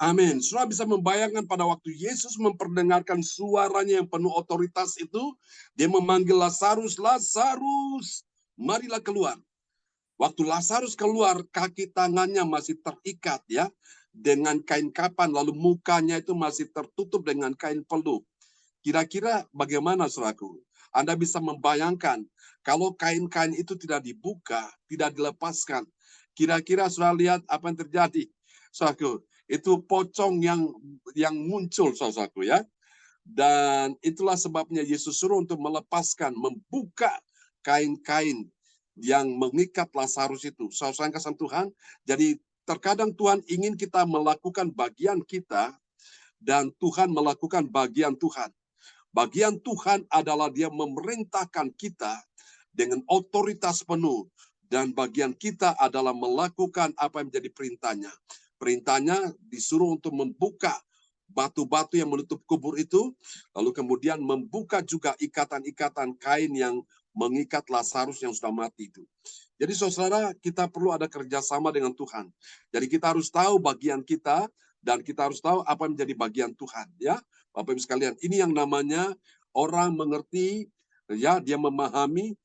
Amin. Saudara bisa membayangkan pada waktu Yesus memperdengarkan suaranya yang penuh otoritas itu, dia memanggil Lazarus, Lazarus, marilah keluar. Waktu Lazarus keluar, kaki tangannya masih terikat ya dengan kain kapan, lalu mukanya itu masih tertutup dengan kain peluh. Kira-kira bagaimana, saudaraku? Anda bisa membayangkan kalau kain-kain itu tidak dibuka, tidak dilepaskan. Kira-kira saudara lihat apa yang terjadi, saudaraku? Itu pocong yang muncul, saudaraku ya. Dan itulah sebabnya Yesus suruh untuk melepaskan, membuka kain-kain yang mengikat Lazarus itu. Saudara kasih Tuhan, jadi terkadang Tuhan ingin kita melakukan bagian kita dan Tuhan melakukan bagian Tuhan. Bagian Tuhan adalah Dia memerintahkan kita dengan otoritas penuh. Dan bagian kita adalah melakukan apa yang menjadi perintahnya. Perintahnya disuruh untuk membuka batu-batu yang menutup kubur itu, lalu kemudian membuka juga ikatan-ikatan kain yang mengikat Lazarus yang sudah mati itu. Jadi saudara, kita perlu ada kerjasama dengan Tuhan. Jadi kita harus tahu bagian kita, dan kita harus tahu apa yang menjadi bagian Tuhan. Ya, Bapak Ibu sekalian, ini yang namanya orang mengerti, ya, dia memahami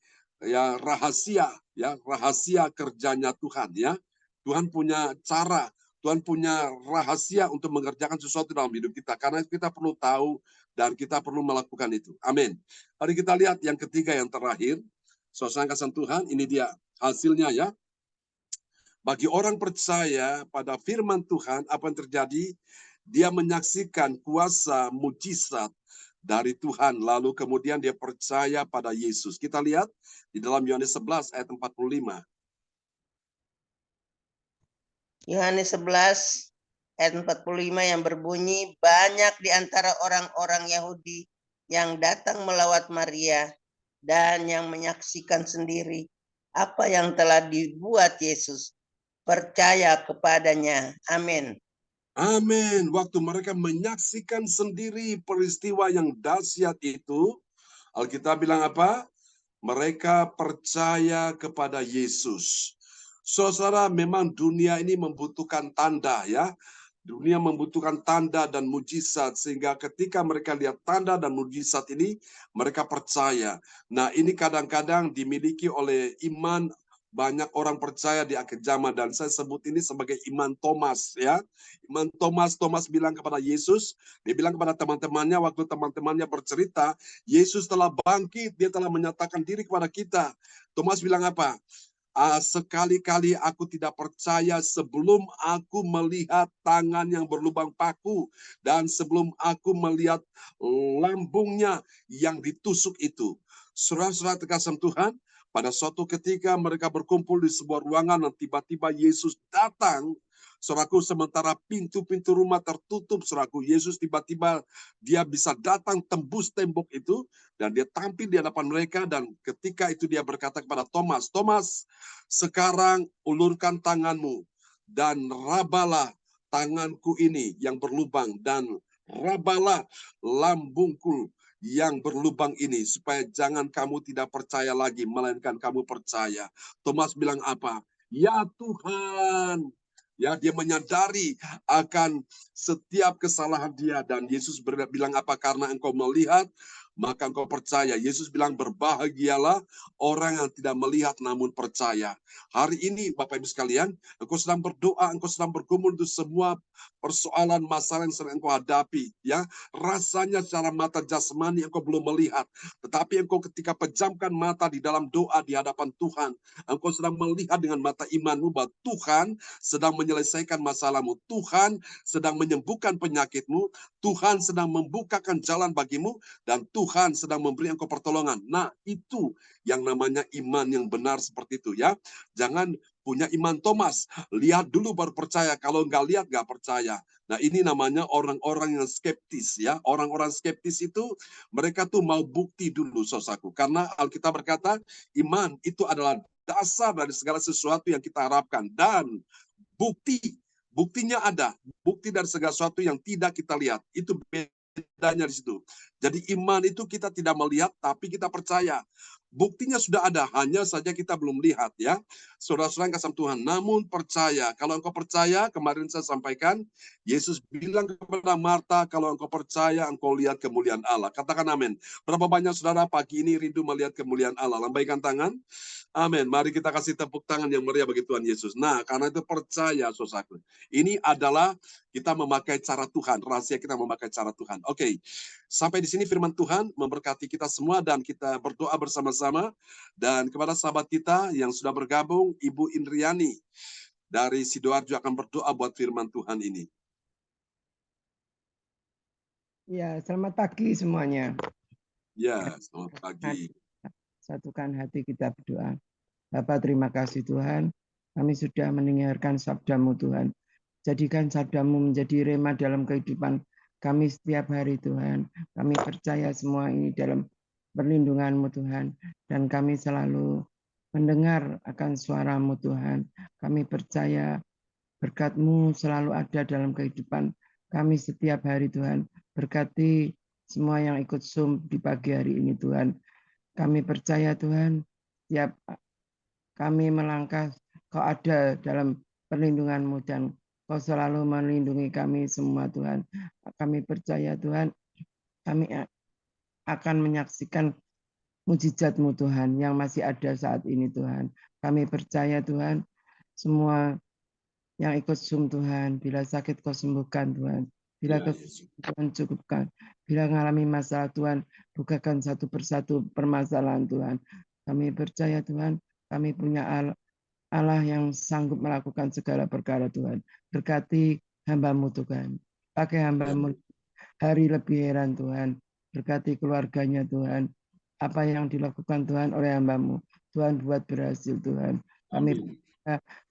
ya rahasia kerjanya Tuhan. Ya, Tuhan punya cara. Tuhan punya rahasia untuk mengerjakan sesuatu dalam hidup kita. Karena kita perlu tahu dan kita perlu melakukan itu. Amin. Mari kita lihat yang ketiga, yang terakhir. Saudara kasih Tuhan, ini dia hasilnya ya. Bagi orang percaya pada firman Tuhan, apa yang terjadi? Dia menyaksikan kuasa mujizat dari Tuhan. Lalu kemudian dia percaya pada Yesus. Kita lihat di dalam Yohanes 11 ayat 45. Yohanes 11 ayat 45 yang berbunyi, banyak di antara orang-orang Yahudi yang datang melawat Maria dan yang menyaksikan sendiri apa yang telah dibuat Yesus, percaya kepadanya. Amin. Amin. Waktu mereka menyaksikan sendiri peristiwa yang dahsyat itu, Alkitab bilang apa? Mereka percaya kepada Yesus. Saudara, memang dunia ini membutuhkan tanda ya. Dunia membutuhkan tanda dan mujizat, sehingga ketika mereka lihat tanda dan mujizat ini, mereka percaya. Nah, ini kadang-kadang dimiliki oleh iman banyak orang percaya di akhir zaman, dan saya sebut ini sebagai iman Thomas ya. Iman Thomas bilang kepada Yesus, dia bilang kepada teman-temannya waktu teman-temannya bercerita, Yesus telah bangkit, dia telah menyatakan diri kepada kita. Thomas bilang apa? Sekali-kali aku tidak percaya sebelum aku melihat tangan yang berlubang paku dan sebelum aku melihat lambungnya yang ditusuk itu. Saudara-saudara terkasih Tuhan, pada suatu ketika mereka berkumpul di sebuah ruangan dan tiba-tiba Yesus datang. Saudaraku, sementara pintu-pintu rumah tertutup, saudaraku, Yesus tiba-tiba dia bisa datang tembus tembok itu dan dia tampil di hadapan mereka, dan ketika itu dia berkata kepada Thomas, Thomas, sekarang ulurkan tanganmu dan rabalah tanganku ini yang berlubang dan rabalah lambungku yang berlubang ini, supaya jangan kamu tidak percaya lagi, melainkan kamu percaya. Thomas bilang apa? Ya Tuhan. Ya, dia menyadari akan setiap kesalahan dia, dan Yesus bilang apa? Karena engkau melihat, maka engkau percaya. Yesus bilang berbahagialah orang yang tidak melihat namun percaya. Hari ini Bapak Ibu sekalian, engkau sedang berdoa, engkau sedang bergumul untuk semua persoalan masalah yang sedang engkau hadapi. Ya, rasanya secara mata jasmani engkau belum melihat, tetapi engkau ketika pejamkan mata di dalam doa di hadapan Tuhan, engkau sedang melihat dengan mata imanmu bahwa Tuhan sedang menyelesaikan masalahmu, Tuhan sedang menyembuhkan penyakitmu, Tuhan sedang membukakan jalan bagimu, dan Tuhan sedang memberi engkau pertolongan. Nah, itu yang namanya iman yang benar seperti itu ya. Jangan punya iman Thomas, lihat dulu baru percaya, kalau nggak lihat nggak percaya. Nah, ini namanya orang-orang yang skeptis ya. Orang-orang skeptis itu mereka tuh mau bukti dulu, saudaraku. Karena Alkitab berkata iman itu adalah dasar dari segala sesuatu yang kita harapkan, dan buktinya ada, bukti dari segala sesuatu yang tidak kita lihat. Itu bedanya di situ. Jadi iman itu kita tidak melihat tapi kita percaya. Buktinya sudah ada, hanya saja kita belum lihat ya. Saudara-saudara yang kasih Tuhan, namun percaya. Kalau engkau percaya, kemarin saya sampaikan, Yesus bilang kepada Marta, kalau engkau percaya, engkau lihat kemuliaan Allah. Katakan amin. Berapa banyak saudara pagi ini rindu melihat kemuliaan Allah? Lambaikan tangan. Amin. Mari kita kasih tepuk tangan yang meriah bagi Tuhan Yesus. Nah, karena itu percaya, saudaraku. Ini adalah kita memakai cara Tuhan. Rahasia kita memakai cara Tuhan. Oke. Sampai di sini firman Tuhan memberkati kita semua dan kita berdoa bersama-sama. Dan kepada sahabat kita yang sudah bergabung, Ibu Indriani dari Sidoarjo akan berdoa buat firman Tuhan ini. Ya, selamat pagi semuanya. Ya, selamat pagi. Satukan hati kita berdoa. Bapak, terima kasih Tuhan. Kami sudah mendengarkan sabda-Mu Tuhan. Jadikan sabda-Mu menjadi rema dalam kehidupan kami setiap hari Tuhan. Kami percaya semua ini dalam perlindungan-Mu Tuhan. Dan kami selalu mendengar akan suara-Mu Tuhan. Kami percaya berkat-Mu selalu ada dalam kehidupan kami setiap hari Tuhan. Berkati semua yang ikut Zoom di pagi hari ini Tuhan. Kami percaya Tuhan, setiap kami melangkah, Kau ada dalam perlindungan-Mu dan Kau selalu melindungi kami semua Tuhan. Kami percaya Tuhan, kami akan menyaksikan mujizat-Mu Tuhan yang masih ada saat ini Tuhan. Kami percaya Tuhan, semua yang ikut Zoom Tuhan, bila sakit Kau sembuhkan Tuhan. Bila Tuhan cukupkan, bila mengalami masalah Tuhan, bukakan satu persatu permasalahan Tuhan. Kami percaya Tuhan, kami punya Allah yang sanggup melakukan segala perkara Tuhan. Berkati hamba-Mu Tuhan. Pakai hamba-Mu hari lebih heran Tuhan. Berkati keluarganya Tuhan. Apa yang dilakukan Tuhan oleh hamba-Mu, Tuhan buat berhasil Tuhan. Kami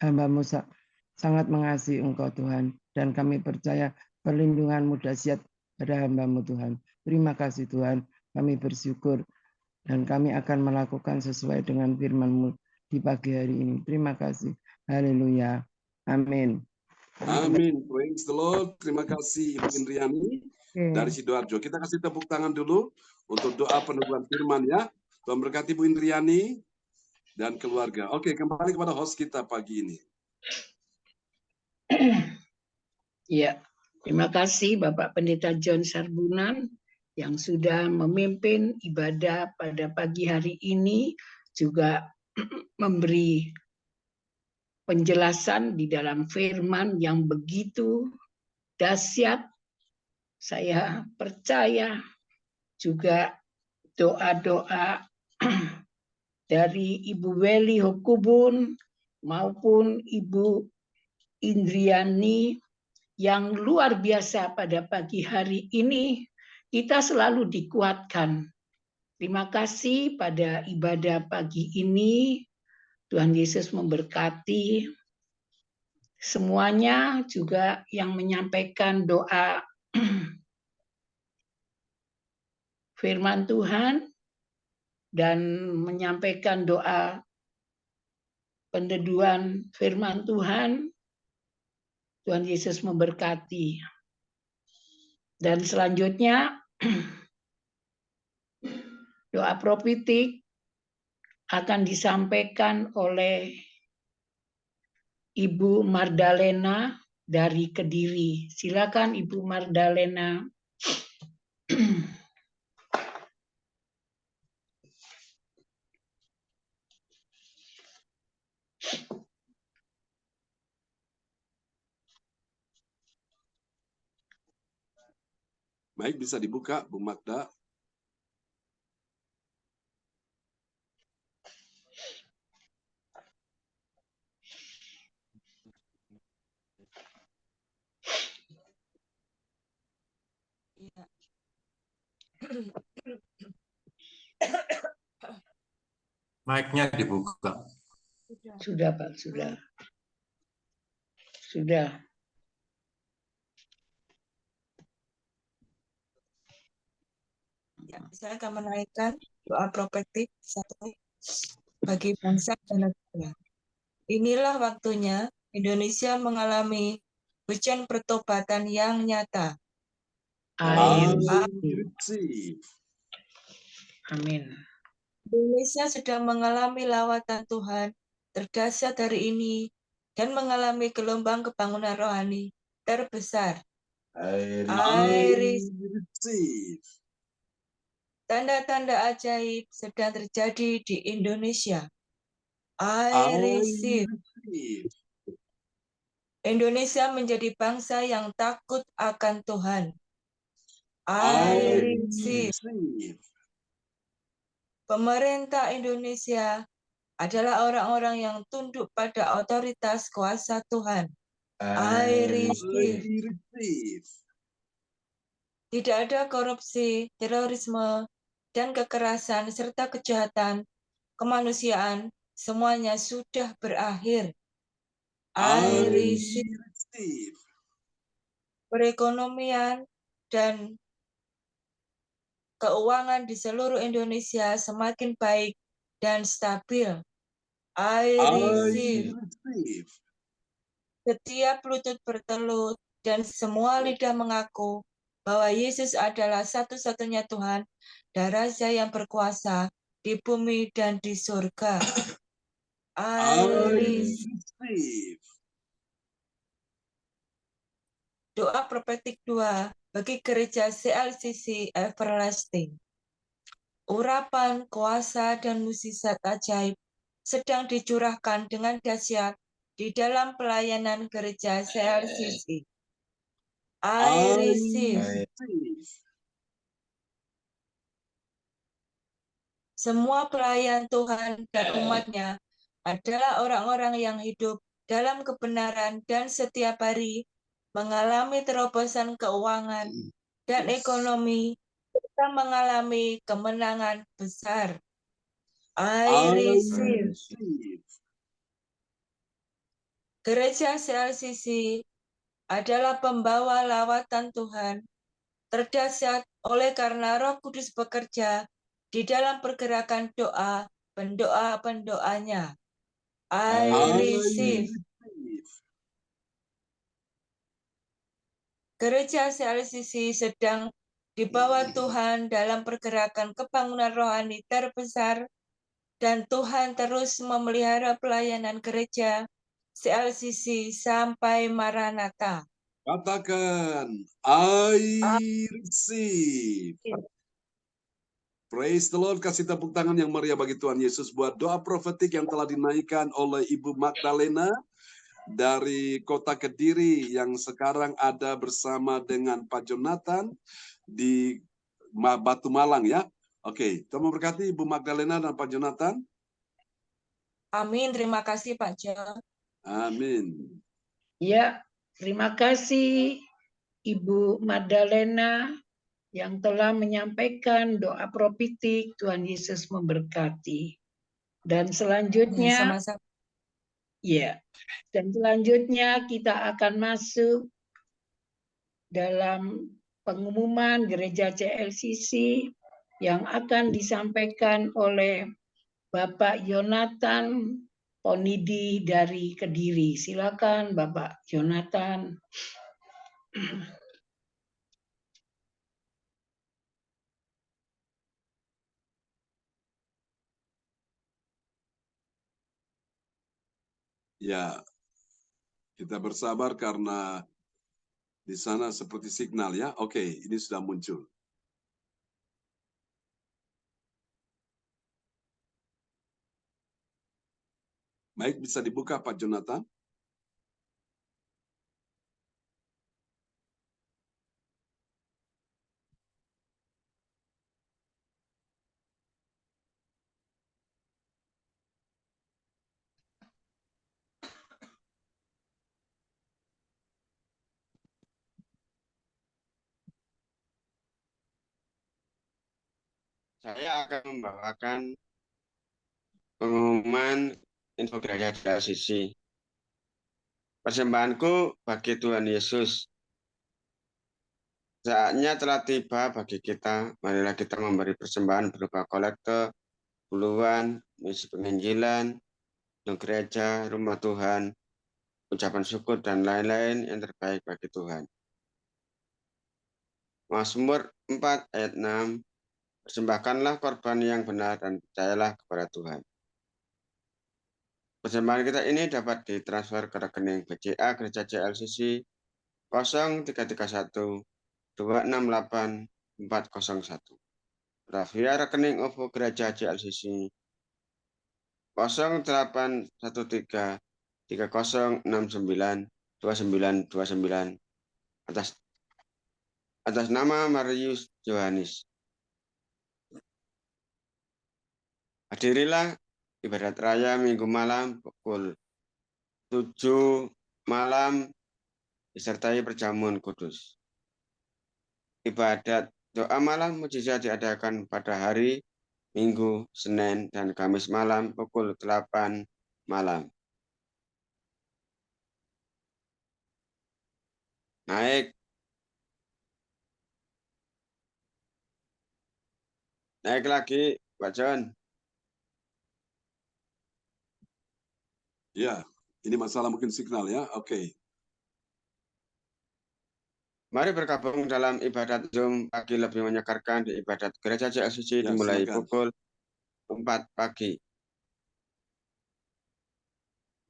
hamba-Mu sangat mengasihi Engkau Tuhan. Dan kami percaya perlindungan-Mu dahsyat pada hamba-Mu Tuhan. Terima kasih Tuhan, kami bersyukur dan kami akan melakukan sesuai dengan firman-Mu di pagi hari ini. Terima kasih. Haleluya. Amin. Amin. Praise the Lord. Terima kasih Ibu Indriani dari Sidoarjo. Kita kasih tepuk tangan dulu untuk doa peneguhan firman ya. Tuhan berkati Ibu Indriani dan keluarga. Oke, kembali kepada host kita pagi ini. Ya. Terima kasih Bapak Pendeta John Sarbunan yang sudah memimpin ibadah pada pagi hari ini, juga memberi penjelasan di dalam firman yang begitu dahsyat. Saya percaya juga doa-doa dari Ibu Weli Hokubun maupun Ibu Indriani yang luar biasa pada pagi hari ini, kita selalu dikuatkan. Terima kasih pada ibadah pagi ini. Tuhan Yesus memberkati semuanya, juga yang menyampaikan doa firman Tuhan dan menyampaikan doa pendeduan firman Tuhan. Tuhan Yesus memberkati. Dan selanjutnya doa profetik akan disampaikan oleh Ibu Mardalena dari Kediri. Silakan Ibu Mardalena. Baik, bisa dibuka Bu Magda. Ya. Mic-nya dibuka. Sudah Pak, sudah. Sudah. Ya, saya akan menaikkan doa profetik satu bagi bangsa dan negara. Inilah waktunya Indonesia mengalami hujan pertobatan yang nyata. Amin. Amin. Amin. Indonesia sudah mengalami lawatan Tuhan terdahsyat hari ini dan mengalami gelombang kebangunan rohani terbesar. I I receive. receive. Tanda-tanda ajaib sedang terjadi di Indonesia. I I receive. receive. Indonesia menjadi bangsa yang takut akan Tuhan. I I receive. receive. Pemerintah Indonesia adalah orang-orang yang tunduk pada otoritas kuasa Tuhan. I I receive. receive. Tidak ada korupsi, terorisme, dan kekerasan serta kejahatan kemanusiaan, semuanya sudah berakhir. I receive. receive. Perekonomian dan keuangan di seluruh Indonesia semakin baik dan stabil. I receive. receive. Setiap lutut bertelut dan semua lidah mengaku bahwa Yesus adalah satu-satunya Tuhan dan Raja yang berkuasa di bumi dan di surga. I receive. receive. Doa prophetik 2 bagi gereja CLCC Everlasting. Urapan, kuasa, dan mukjizat ajaib sedang dicurahkan dengan dahsyat di dalam pelayanan gereja CLCC. I receive. Semua pelayan Tuhan dan umatnya adalah orang-orang yang hidup dalam kebenaran dan setiap hari mengalami terobosan keuangan dan ekonomi serta mengalami kemenangan besar. I receive. Gereja CLCC adalah pembawa lawatan Tuhan terdahsyat oleh karena Roh Kudus bekerja di dalam pergerakan doa pendoa-pendoanya. I receive. Gereja CLCC sedang dibawa Tuhan dalam pergerakan kebangunan rohani terbesar dan Tuhan terus memelihara pelayanan gereja CLCC sampai Maranatha. Katakan, I receive. Praise the Lord. Kasih tepuk tangan yang meriah bagi Tuhan Yesus buat doa profetik yang telah dinaikkan oleh Ibu Magdalena dari kota Kediri yang sekarang ada bersama dengan Pak Jonathan di Batu Malang ya. Oke, Tuhan memberkati Ibu Magdalena dan Pak Jonathan. Amin. Terima kasih Pak John. Amin. Ya, terima kasih Ibu Magdalena yang telah menyampaikan doa profetik. Tuhan Yesus memberkati. Dan selanjutnya, Sama-sama. ya, dan selanjutnya kita akan masuk dalam pengumuman gereja CLCC yang akan disampaikan oleh Bapak Jonathan Ponidi dari Kediri. Silakan Bapak Jonathan. Ya, kita bersabar karena di sana seperti signal ya. Oke, ini sudah muncul. Baik, bisa dibuka Pak Jonathan. Saya akan membawakan pengumuman info gereja CLCC. Persembahanku bagi Tuhan Yesus. Saatnya telah tiba bagi kita. Marilah kita memberi persembahan berupa kolekte, puluhan, misi penginjilan, untuk gereja, rumah Tuhan, ucapan syukur, dan lain-lain yang terbaik bagi Tuhan. Mazmur 4 ayat 6. Persembahkanlah korban yang benar dan percayalah kepada Tuhan. Persembahan kita ini dapat ditransfer ke rekening BCA Gereja JLCC 0331 268 401. Via rekening OVO Gereja JLCC 0813 3069 2929 atas nama Marius Johannes. Hadirilah ibadat raya Minggu malam pukul 7 malam disertai perjamuan kudus. Ibadat doa malam mujizat diadakan pada hari Minggu, Senin, dan Kamis malam pukul 8 malam. Naik lagi, Pak John. Ya, ini masalah mungkin signal ya. Oke. Mari bergabung dalam ibadat Zoom pagi lebih menyegarkan di ibadat Gereja JLCC Ya, dimulai silakan. pukul 4 pagi.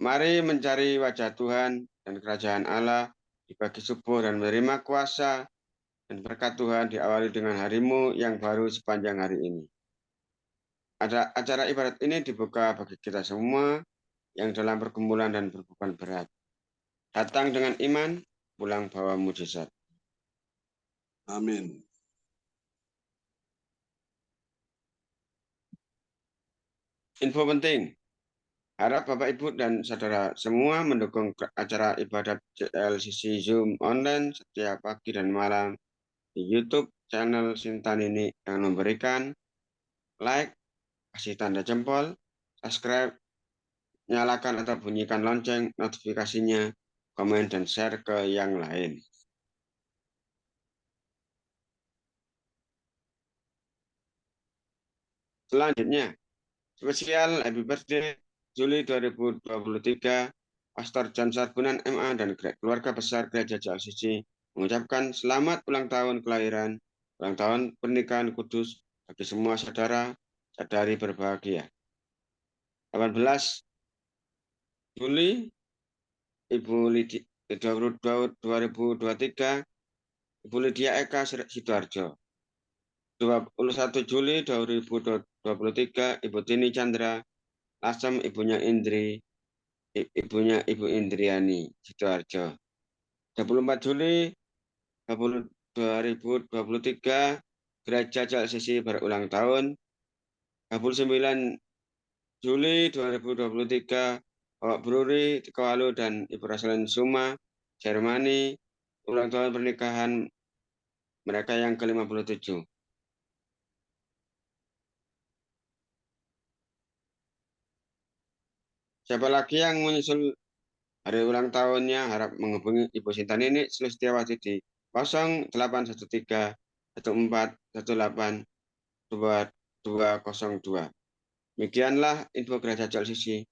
Mari mencari wajah Tuhan dan kerajaan Allah di pagi subuh dan menerima kuasa dan berkat Tuhan diawali dengan harimu yang baru sepanjang hari ini. Acara ibadat ini dibuka bagi kita semua yang dalam pergumulan dan berbeban berat. Datang dengan iman, pulang bawa mujizat. Amin. Info penting. Harap Bapak, Ibu, dan Saudara semua mendukung acara ibadat JLCC Zoom online setiap pagi dan malam di YouTube channel Sintanini yang memberikan like, kasih tanda jempol, subscribe, nyalakan atau bunyikan lonceng notifikasinya, komen, dan share ke yang lain. Selanjutnya, spesial Happy Birthday Juli 2023, Pastor John Sarbunan MA dan keluarga besar Gereja JLCC mengucapkan selamat ulang tahun kelahiran, ulang tahun pernikahan kudus bagi semua saudara-saudari berbahagia. 18 Juli Ibu Lydia 2023, Ibu Lydia Eka Sidoarjo. 21 Juli 2023, Ibu Tini Chandra Lasem, ibunya Ibu Indriani Sidoarjo. 24 Juli 2023, Gereja JLCC berulang tahun. 29 Juli 2023, Bapak Bruri Tikowalu dan Ibu Rasulin Suma, Jermani, ulang tahun pernikahan mereka yang ke-57. Siapa lagi yang menyusul hari ulang tahunnya, harap menghubungi Ibu Sintanini Sulistiawati di 0813 1418 2202. Demikianlah info Gereja JLCC.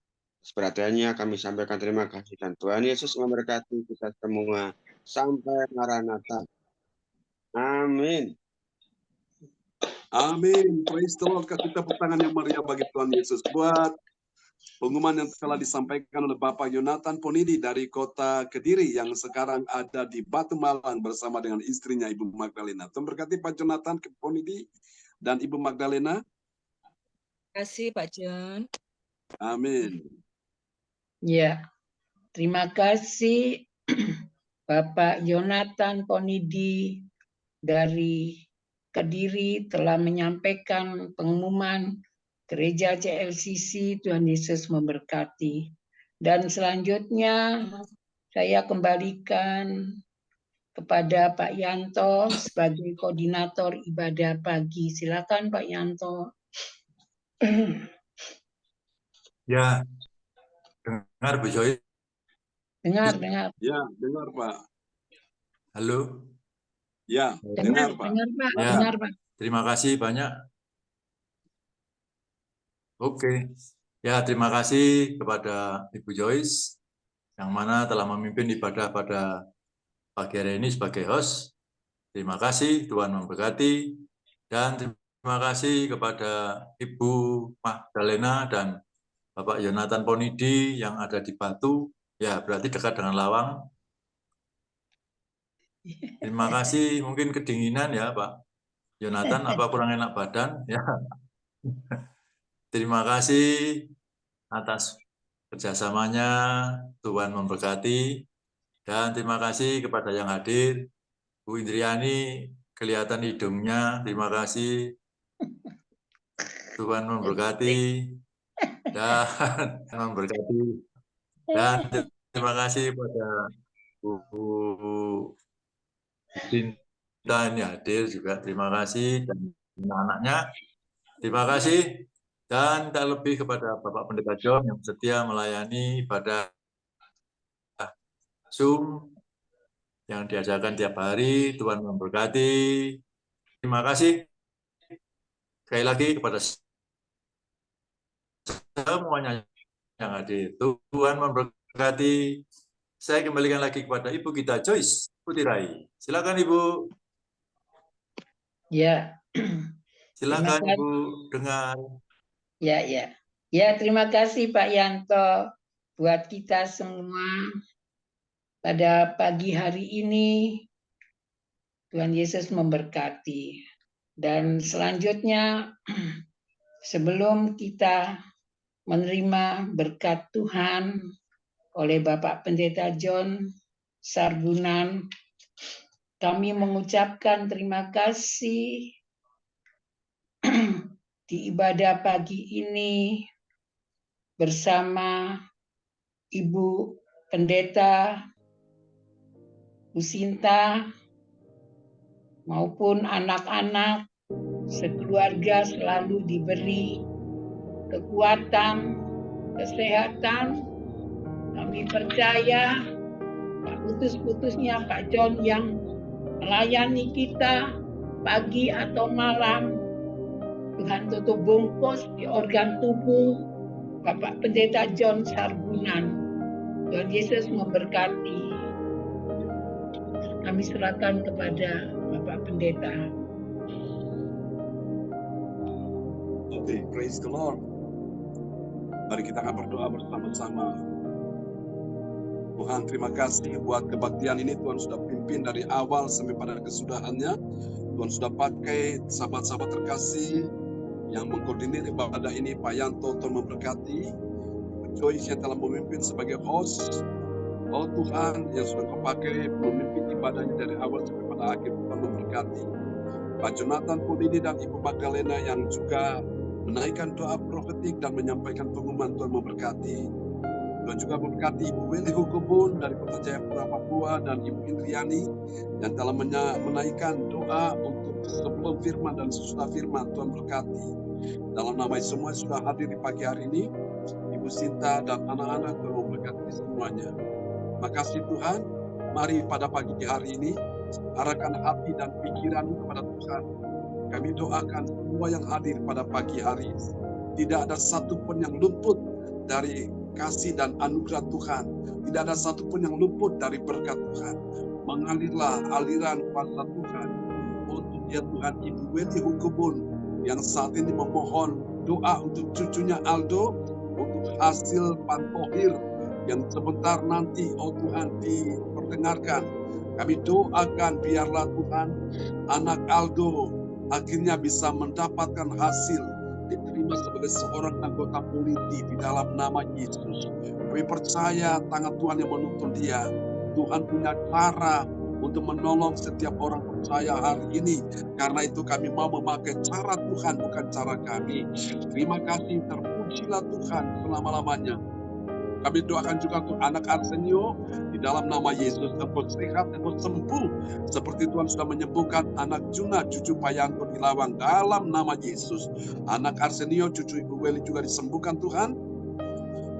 Perhatiannya kami sampaikan terima kasih dan Tuhan Yesus memberkati kita semua sampai Maranatha. Amin. Amin. Praise the Lord. Kasih tepuk tangan yang meriah bagi Tuhan Yesus. Buat pengumuman yang telah disampaikan oleh Bapak Yonatan Ponidi dari kota Kediri yang sekarang ada di Batu Malang bersama dengan istrinya Ibu Magdalena. Tuhan berkati Pak Yonatan Ponidi dan Ibu Magdalena. Terima kasih Pak John. Amin. Ya, terima kasih Bapak Yonatan Ponidi dari Kediri telah menyampaikan pengumuman Gereja JLCC. Tuhan Yesus memberkati. Dan selanjutnya saya kembalikan kepada Pak Yanto sebagai koordinator ibadah pagi. Silakan Pak Yanto. Ya, dengar Bu Joy. Dengar. Ya, dengar Pak. Halo. Ya, dengar Pak. Dengar Pak. Terima kasih banyak. Oke. Ya, terima kasih kepada Ibu Joyce yang mana telah memimpin ibadah pada pagi hari ini sebagai host. Terima kasih, Tuhan memberkati. Dan terima Terima kasih kepada Ibu Magdalena dan Bapak Yonatan Ponidi yang ada di Batu. Ya, berarti dekat dengan Lawang. Terima kasih, mungkin kedinginan ya Pak Yonatan, apa kurang enak badan? Ya. Terima kasih atas kerjasamanya, Tuhan memberkati. Dan terima kasih kepada yang hadir, Bu Indriani, kelihatan hidungnya, terima kasih. Tuhan memberkati dan memberkati. Dan terima kasih pada Bu Dinta ini hadir juga, terima kasih, dan anak-anaknya, terima kasih. Dan tak lebih kepada Bapak Pendeta John yang setia melayani ibadah Zoom yang diajarkan tiap hari. Tuhan memberkati. Terima kasih sekali lagi kepada semuanya yang hadir. Tuhan memberkati. Saya kembalikan lagi kepada Ibu kita Joyce Putirai. Silakan Ibu. Ya. Silakan Ibu dengar. Ya, ya. Ya, terima kasih Pak Yanto buat kita semua pada pagi hari ini. Tuhan Yesus memberkati. Dan selanjutnya, sebelum kita menerima berkat Tuhan oleh Bapak Pendeta John Sarbunan, kami mengucapkan terima kasih di ibadah pagi ini bersama Ibu Pendeta Lucinta maupun anak-anak sekeluarga selalu diberi kekuatan, kesehatan. Kami percaya putus-putusnya Pak John yang melayani kita pagi atau malam, Tuhan tutup bungkus di organ tubuh Bapak Pendeta John Sarbunan. Tuhan Yesus memberkati. Kami serahkan kepada Bapak Pendeta. Oke, praise the Lord. Mari kita akan berdoa bersama-sama. Tuhan, terima kasih buat kebaktian ini. Tuhan sudah pimpin dari awal sampai pada kesudahannya. Tuhan sudah pakai sahabat-sahabat terkasih yang mengkoordinir ibadah ini. Pak Yanto, Tuhan memberkati. Joyce yang telah memimpin sebagai host. Oh Tuhan, yang sudah kau pakai memimpin ibadahnya dari awal sampai pada akhir. Tuhan memberkati. Pak Jonathan Ponidi dan Ibu Magdalena yang juga menaikkan doa profetik dan menyampaikan pengumuman. Tuhan memberkati. Tuhan juga memberkati Ibu Weli Hukubun dari Kota Jayapura, Papua, dan Ibu Indriani yang telah menaikkan doa untuk sebelum firman dan sesudah firman. Tuhan berkati. Dalam nama semua sudah hadir di pagi hari ini, Ibu Sinta dan anak-anak, Tuhan memberkati semuanya. Makasih Tuhan. Mari pada pagi hari ini arahkan hati dan pikiran kepada Tuhan. Kami doakan semua yang hadir pada pagi hari ini. Tidak ada satupun yang luput dari kasih dan anugerah Tuhan. Tidak ada satupun yang luput dari berkat Tuhan. Mengalirlah aliran kuasa Tuhan. Untuk ya Tuhan, Ibu Weli Hukubun yang saat ini memohon doa untuk cucunya Aldo untuk hasil pantohir yang sebentar nanti, oh Tuhan, diperdengarkan. Kami doakan biarlah Tuhan anak Aldo akhirnya bisa mendapatkan hasil, diterima sebagai seorang anggota polisi di dalam nama Yesus. Kami percaya tangan Tuhan yang menuntun dia. Tuhan punya cara untuk menolong setiap orang percaya hari ini. Karena itu kami mau memakai cara Tuhan, bukan cara kami. Terima kasih, terpujilah Tuhan selama-lamanya. Kami doakan juga untuk anak Arsenio di dalam nama Yesus, engkau sehat, engkau sembuh seperti Tuhan sudah menyembuhkan anak Juna, cucu Pak Yanto di Lawang dalam nama Yesus. Anak Arsenio, cucu Ibu Weli juga disembuhkan Tuhan,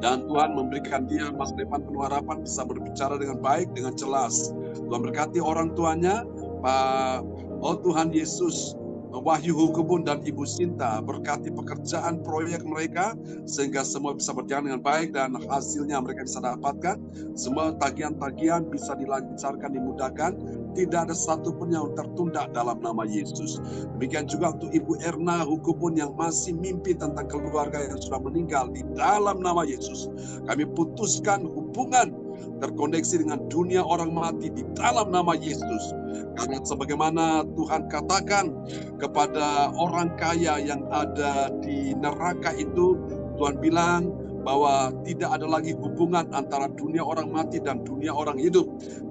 dan Tuhan memberikan dia masa depan penuh harapan, bisa berbicara dengan baik, dengan jelas. Tuhan berkati orang tuanya, Pak, oh Tuhan Yesus, Wahyu Hukubun dan Ibu Sinta, berkati pekerjaan proyek mereka sehingga semua bisa berjalan dengan baik dan hasilnya mereka bisa dapatkan. Semua tagihan-tagihan bisa dilancarkan, dimudahkan tidak ada satupun yang tertunda dalam nama Yesus. Demikian juga untuk Ibu Erna Hukum pun yang masih mimpi tentang keluarga yang sudah meninggal, di dalam nama Yesus kami putuskan hubungan terkoneksi dengan dunia orang mati di dalam nama Yesus. Karena sebagaimana Tuhan katakan kepada orang kaya yang ada di neraka itu, Tuhan bilang bahwa tidak ada lagi hubungan antara dunia orang mati dan dunia orang hidup.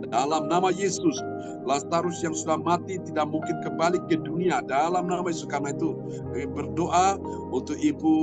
Dalam nama Yesus, Lazarus yang sudah mati tidak mungkin kembali ke dunia. Dalam nama Yesus, karena itu kami berdoa untuk Ibu,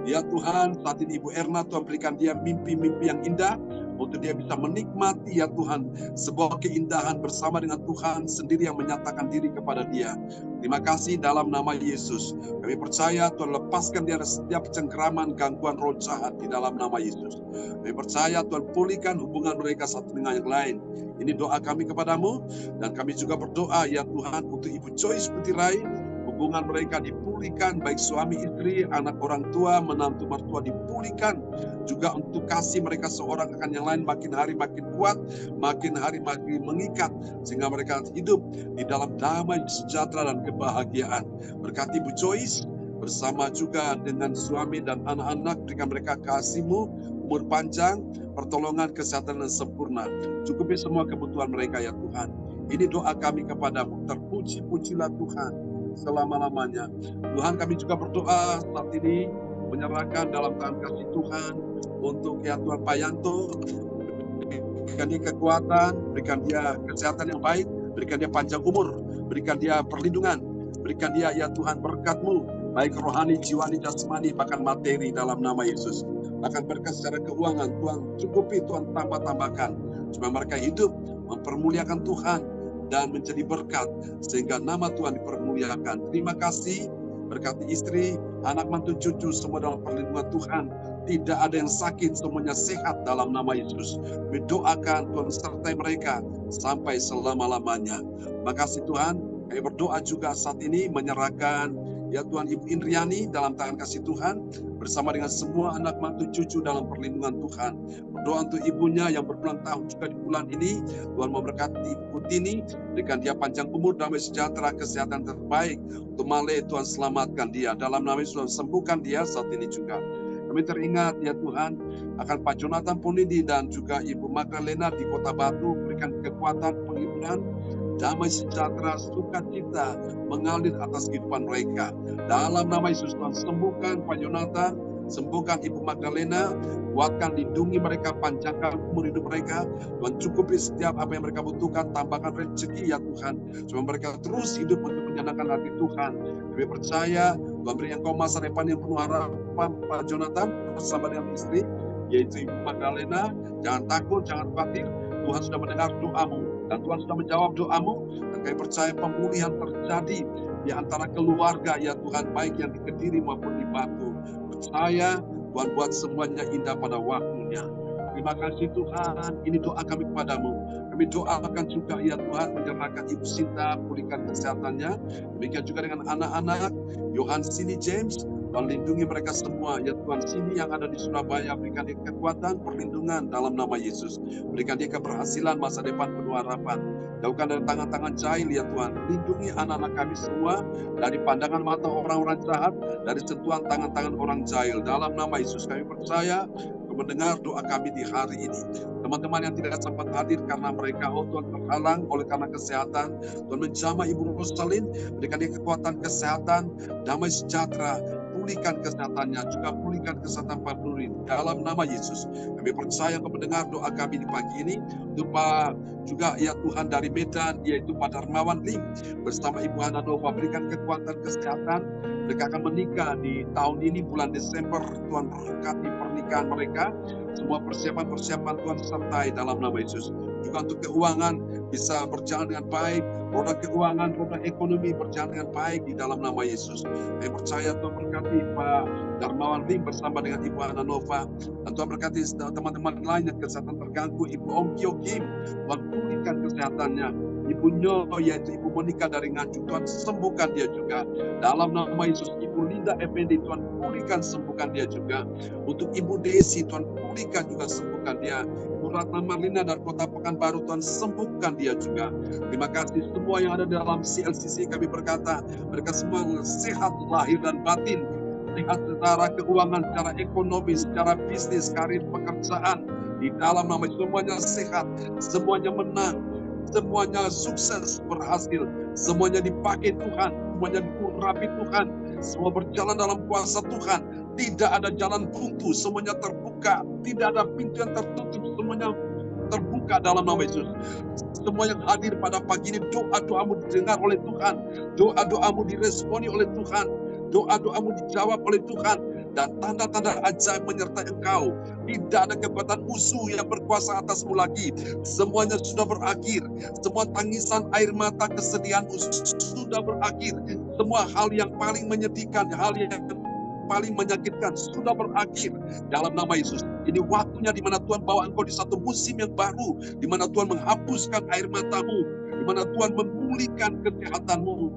ya Tuhan, saat ini Ibu Erna, Tuhan berikan dia mimpi-mimpi yang indah, untuk dia bisa menikmati, ya Tuhan, sebuah keindahan bersama dengan Tuhan sendiri yang menyatakan diri kepada dia. Terima kasih dalam nama Yesus. Kami percaya Tuhan lepaskan dia dari setiap cengkeraman, gangguan roh jahat di dalam nama Yesus. Kami percaya Tuhan pulihkan hubungan mereka satu dengan yang lain. Ini doa kami kepadamu, dan kami juga berdoa, ya Tuhan, untuk Ibu Joyce Putirai, hubungan mereka dipulihkan, baik suami istri, anak orang tua, menantu mertua dipulihkan, juga untuk kasih mereka seorang akan yang lain makin hari makin kuat, makin hari makin mengikat, sehingga mereka hidup di dalam damai, sejahtera, dan kebahagiaan. Berkati Ibu Joyce bersama juga dengan suami dan anak-anak, berikan mereka kasih-Mu, umur panjang, pertolongan, kesehatan yang sempurna. Cukupi semua kebutuhan mereka, ya Tuhan. Ini doa kami kepadamu. Terpuji-pujilah Tuhan selama-lamanya. Tuhan, kami juga berdoa saat ini menyerahkan dalam tangan kasih Tuhan untuk, ya Tuhan, Pak Yanto. Berikan dia kekuatan, berikan dia kesehatan yang baik, berikan dia panjang umur, berikan dia perlindungan, berikan dia, ya Tuhan, berkat-Mu, baik rohani, jiwani, jasmani, bahkan materi dalam nama Yesus. Bahkan berkat secara keuangan, Tuhan cukupi, Tuhan tambah-tambahkan, supaya mereka hidup mempermuliakan Tuhan dan menjadi berkat, sehingga nama Tuhan dipermuliakan. Terima kasih, berkati istri, anak mantu cucu, semua dalam perlindungan Tuhan. Tidak ada yang sakit, semuanya sehat dalam nama Yesus. Kami doakan Tuhan sertai mereka sampai selama-lamanya. Makasih Tuhan, kami berdoa juga saat ini menyerahkan, ya Tuhan, Ibu Indriani dalam tangan kasih Tuhan, bersama dengan semua anak mantu cucu dalam perlindungan Tuhan. Berdoa untuk ibunya yang berulang tahun juga di bulan ini. Tuhan memberkati Ibu Tini, berikan dia panjang umur, damai sejahtera, kesehatan terbaik. Untuk Male, Tuhan selamatkan dia. Dalam nama Yesus, Tuhan sembuhkan dia saat ini juga. Kami teringat, ya Tuhan, akan Pak Jonathan Punidi dan juga Ibu Magdalena di Kota Batu. Berikan kekuatan, penghiburan, damai sejahtera, sukacita mengalir atas kehidupan mereka. Dalam nama Yesus, Tuhan sembuhkan Pak Jonathan, sembuhkan Ibu Magdalena, kuatkan, lindungi mereka, panjangkan umur hidup mereka. Tuhan cukupi setiap apa yang mereka butuhkan, tambahkan rezeki, ya Tuhan, supaya mereka terus hidup untuk menyenangkan hati Tuhan. Kami percaya Tuhan beri engkau masa depan yang penuh harapan Pak Jonathan bersama dengan istri, yaitu Ibu Magdalena. Jangan takut, jangan khawatir. Tuhan sudah mendengar doamu dan Tuhan sudah menjawab doamu, dan kami percaya pemulihan terjadi di antara keluarga, ya Tuhan, baik yang di Kediri maupun di Batu. Percaya Tuhan buat semuanya indah pada waktunya. Terima kasih Tuhan, ini doa kami kepadamu. Kami doakan juga, ya Tuhan, menyerahkan Ibu Sinta, pulihkan kesehatannya. Demikian juga dengan anak-anak Yohan Sini James, Tuhan lindungi mereka semua, ya Tuhan. Sini yang ada di Surabaya, berikan dia kekuatan, perlindungan dalam nama Yesus. Berikan dia keberhasilan, masa depan penuh harapan. Jauhkan dari tangan-tangan jahil, ya Tuhan. Lindungi anak-anak kami semua dari pandangan mata orang-orang jahat, dari sentuhan tangan-tangan orang jahil. Dalam nama Yesus kami percaya mendengar doa kami di hari ini. Teman-teman yang tidak sempat hadir karena mereka, oh Tuhan, terhalang oleh karena kesehatan, Tuhan menjamah Ibu Rosalin, berikan dia kekuatan kesehatan, damai sejahtera, pulihkan kesehatannya, juga pulihkan kesehatan Pak Nuri. Dalam nama Yesus, kami percaya kau mendengar doa kami di pagi ini. Untuk Pak juga, ya Tuhan, dari Medan, yaitu Pak Darmawan Lim, bersama Ibu Hana Nova, berikan kekuatan kesehatan. Mereka akan menikah di tahun ini, bulan Desember. Tuhan berkati pernikahan mereka. Semua persiapan-persiapan Tuhan sertai dalam nama Yesus. Juga untuk keuangan bisa berjalan dengan baik. Roda keuangan, roda ekonomi berjalan dengan baik di dalam nama Yesus. Saya percaya Tuhan berkati Pak Darmawan Lim bersama dengan Ibu Hana Nova. Dan Tuhan berkati teman-teman lain yang kesehatan terganggu. Ibu Ong Kyo Kim, Tuhan pulihkan kesehatannya. Ibu Nyo, yaitu Ibu Monika dari Nganjuk, Tuhan sembuhkan dia juga. Dalam nama Yesus, Ibu Linda Effendi, Tuhan pulihkan, sembuhkan dia juga. Untuk Ibu Desi, Tuhan pulihkan juga, sembuhkan dia. Ibu Bu Ratna Marlina dari Kota Pekanbaru, Tuhan sembuhkan dia juga. Terima kasih semua yang ada dalam CLCC, kami berkata mereka semua sehat lahir dan batin, sehat secara keuangan, secara ekonomi, secara bisnis, karir, pekerjaan. Di dalam nama semuanya sehat, semuanya menang, semuanya sukses, berhasil, semuanya dipakai Tuhan, semuanya diurapi Tuhan, semua berjalan dalam kuasa Tuhan. Tidak ada jalan buntu, semuanya terbuka. Tidak ada pintu yang tertutup, semuanya terbuka dalam nama Yesus. Semua yang hadir pada pagi ini, doa-doamu didengar oleh Tuhan. Doa-doamu diresponi oleh Tuhan. Doa-doamu dijawab oleh Tuhan. Dan tanda-tanda ajaib menyertai engkau. Tidak ada kekuatan musuh yang berkuasa atasmu lagi. Semuanya sudah berakhir. Semua tangisan air mata kesedihanmu sudah berakhir. Semua hal yang paling menyedihkan, hal yang paling menyakitkan sudah berakhir dalam nama Yesus. Ini waktunya di mana Tuhan bawa engkau di satu musim yang baru, di mana Tuhan menghapuskan air matamu, di mana Tuhan memulihkan kesehatanmu,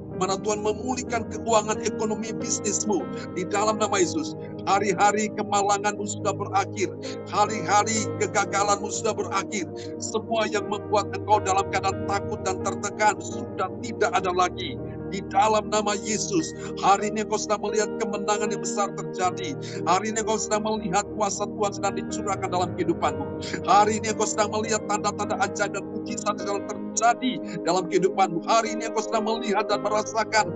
di mana Tuhan memulihkan keuangan ekonomi bisnismu di dalam nama Yesus. Hari-hari kemalanganmu sudah berakhir, hari-hari kegagalanmu sudah berakhir. Semua yang membuat engkau dalam keadaan takut dan tertekan sudah tidak ada lagi. Di dalam nama Yesus, hari ini engkau sedang melihat kemenangan yang besar terjadi. Hari ini engkau sedang melihat kuasa Tuhan sedang dicurahkan dalam kehidupanmu. Hari ini engkau sedang melihat tanda-tanda ajaib dan mujizat yang terjadi dalam kehidupanmu. Hari ini engkau sedang melihat dan merasakan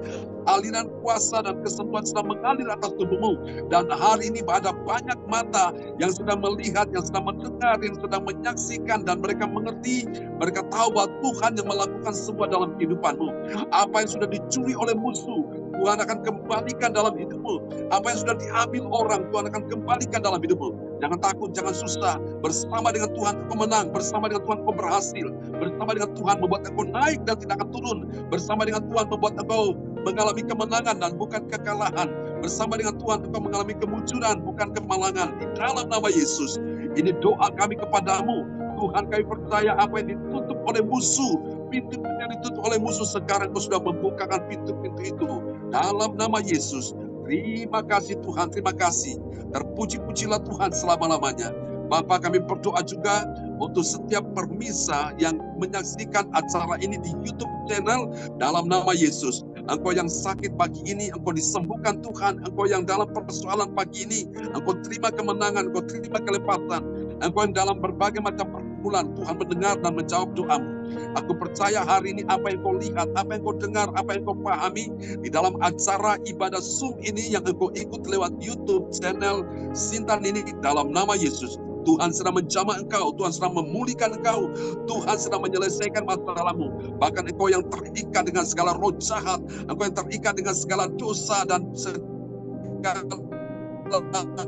aliran kuasa dan kesembuhan sedang mengalir atas tubuhmu. Dan hari ini ada banyak mata yang sedang melihat, yang sedang mendengar, yang sedang menyaksikan, dan mereka mengerti, mereka tahu bahwa Tuhan yang melakukan semua dalam kehidupanmu. Apa yang sudah dicuri oleh musuh, Tuhan akan kembalikan dalam hidupmu. Apa yang sudah diambil orang, Tuhan akan kembalikan dalam hidupmu. Jangan takut, jangan susah. Bersama dengan Tuhan kau menang, bersama dengan Tuhan kau berhasil. Bersama dengan Tuhan membuat engkau naik dan tidak akan turun. Bersama dengan Tuhan membuat engkau mengalami kemenangan dan bukan kekalahan. Bersama dengan Tuhan engkau mengalami kemunculan bukan kemalangan. Di dalam nama Yesus, ini doa kami kepadamu. Tuhan, kami percaya apa yang ditutup oleh musuh, pintu-pintu yang ditutup oleh musuh, sekarang Kau sudah membukakan pintu-pintu itu. Dalam nama Yesus, terima kasih Tuhan, terima kasih. Terpuji-pujilah Tuhan selama-lamanya. Bapa, kami berdoa juga untuk setiap permisa yang menyaksikan acara ini di YouTube channel dalam nama Yesus. Engkau yang sakit pagi ini, engkau disembuhkan Tuhan. Engkau yang dalam persoalan pagi ini, engkau terima kemenangan, engkau terima kelepasan. Engkau yang dalam berbagai macam pergumulan, Tuhan mendengar dan menjawab doamu. Aku percaya hari ini apa yang kau lihat, apa yang kau dengar, apa yang kau pahami di dalam acara ibadah Zoom ini yang engkau ikut lewat YouTube channel Sintan ini, dalam nama Yesus. Tuhan sedang menjamah engkau, Tuhan sedang memulihkan engkau, Tuhan sedang menyelesaikan masalahmu. Bahkan engkau yang terikat dengan segala roh jahat, engkau yang terikat dengan segala dosa dan segala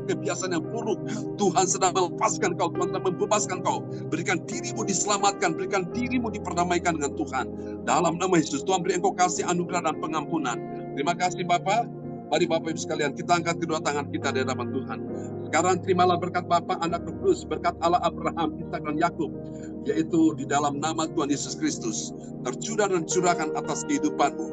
kebiasaan yang buruk, Tuhan sedang melepaskan kau, Tuhan sedang membebaskan kau. Berikan dirimu diselamatkan, berikan dirimu diperdamaikan dengan Tuhan. Dalam nama Yesus, Tuhan beri engkau kasih anugerah dan pengampunan. Terima kasih Bapa. Mari Bapak Ibu sekalian, kita angkat kedua tangan kita di hadapan Tuhan. Sekarang terimalah berkat Bapa, Anak, Roh Kudus, berkat Allah Abraham, Ishak dan Yakub, yaitu di dalam nama Tuhan Yesus Kristus, tercurah dan curahkan atas kehidupanmu,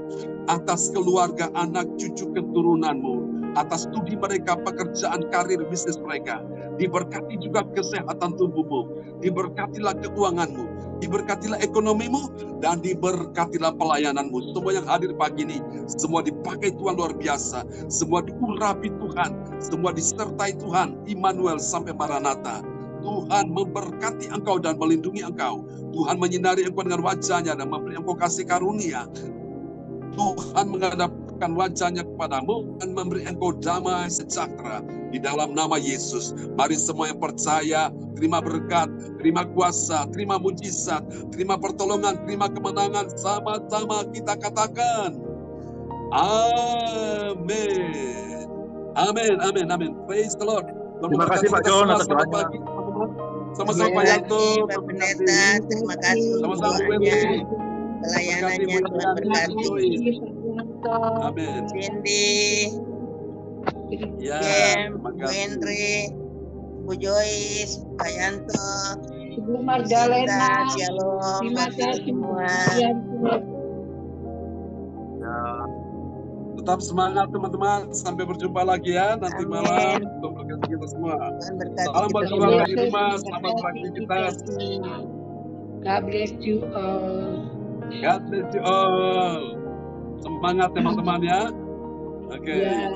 atas keluarga, anak, cucu, keturunanmu, atas studi mereka, pekerjaan, karir, bisnis mereka. Diberkati juga kesehatan tubuhmu, diberkatilah keuanganmu, diberkatilah ekonomimu, dan diberkatilah pelayananmu. Semua yang hadir pagi ini, semua dipakai Tuhan luar biasa, semua diurapi Tuhan, semua disertai Tuhan, Immanuel sampai Maranatha. Tuhan memberkati engkau dan melindungi engkau. Tuhan menyinari engkau dengan wajahnya dan memberi engkau kasih karunia. Tuhan menghadapkan wajahnya kepadamu dan memberi engkau damai sejahtera di dalam nama Yesus. Mari semua yang percaya, terima berkat, terima kuasa, terima mujizat, terima pertolongan, terima kemenangan. Sama-sama kita katakan, amin. Amin, amin, amin. Praise the Lord. Terima kasih Pak John atas doanya. Sama-sama Pak Yanto. Pak Pendeta, terima kasih Sama-sama Bu doanya, Wendy. pelayanannya, Tuhan berkati. Amin. Cindy, Ya, Jem, terima Bu kasih. Henry, Bu Joyce, Pak Yanto, Ibu Magdalena, Sinta, Shalom, terima buat kita kasih. semua. Ya, Ya. Tetap semangat teman-teman. Sampai berjumpa lagi ya nanti Amin. malam. Tuhan berkati kita semua. Tuhan berkati Salam buat kita Tuhan keluarga semua. di Yesus rumah. Selamat memberkati beraktivitas. kita semua. God bless you all. God bless you all. Semangat teman-teman ya. Oke. Ya.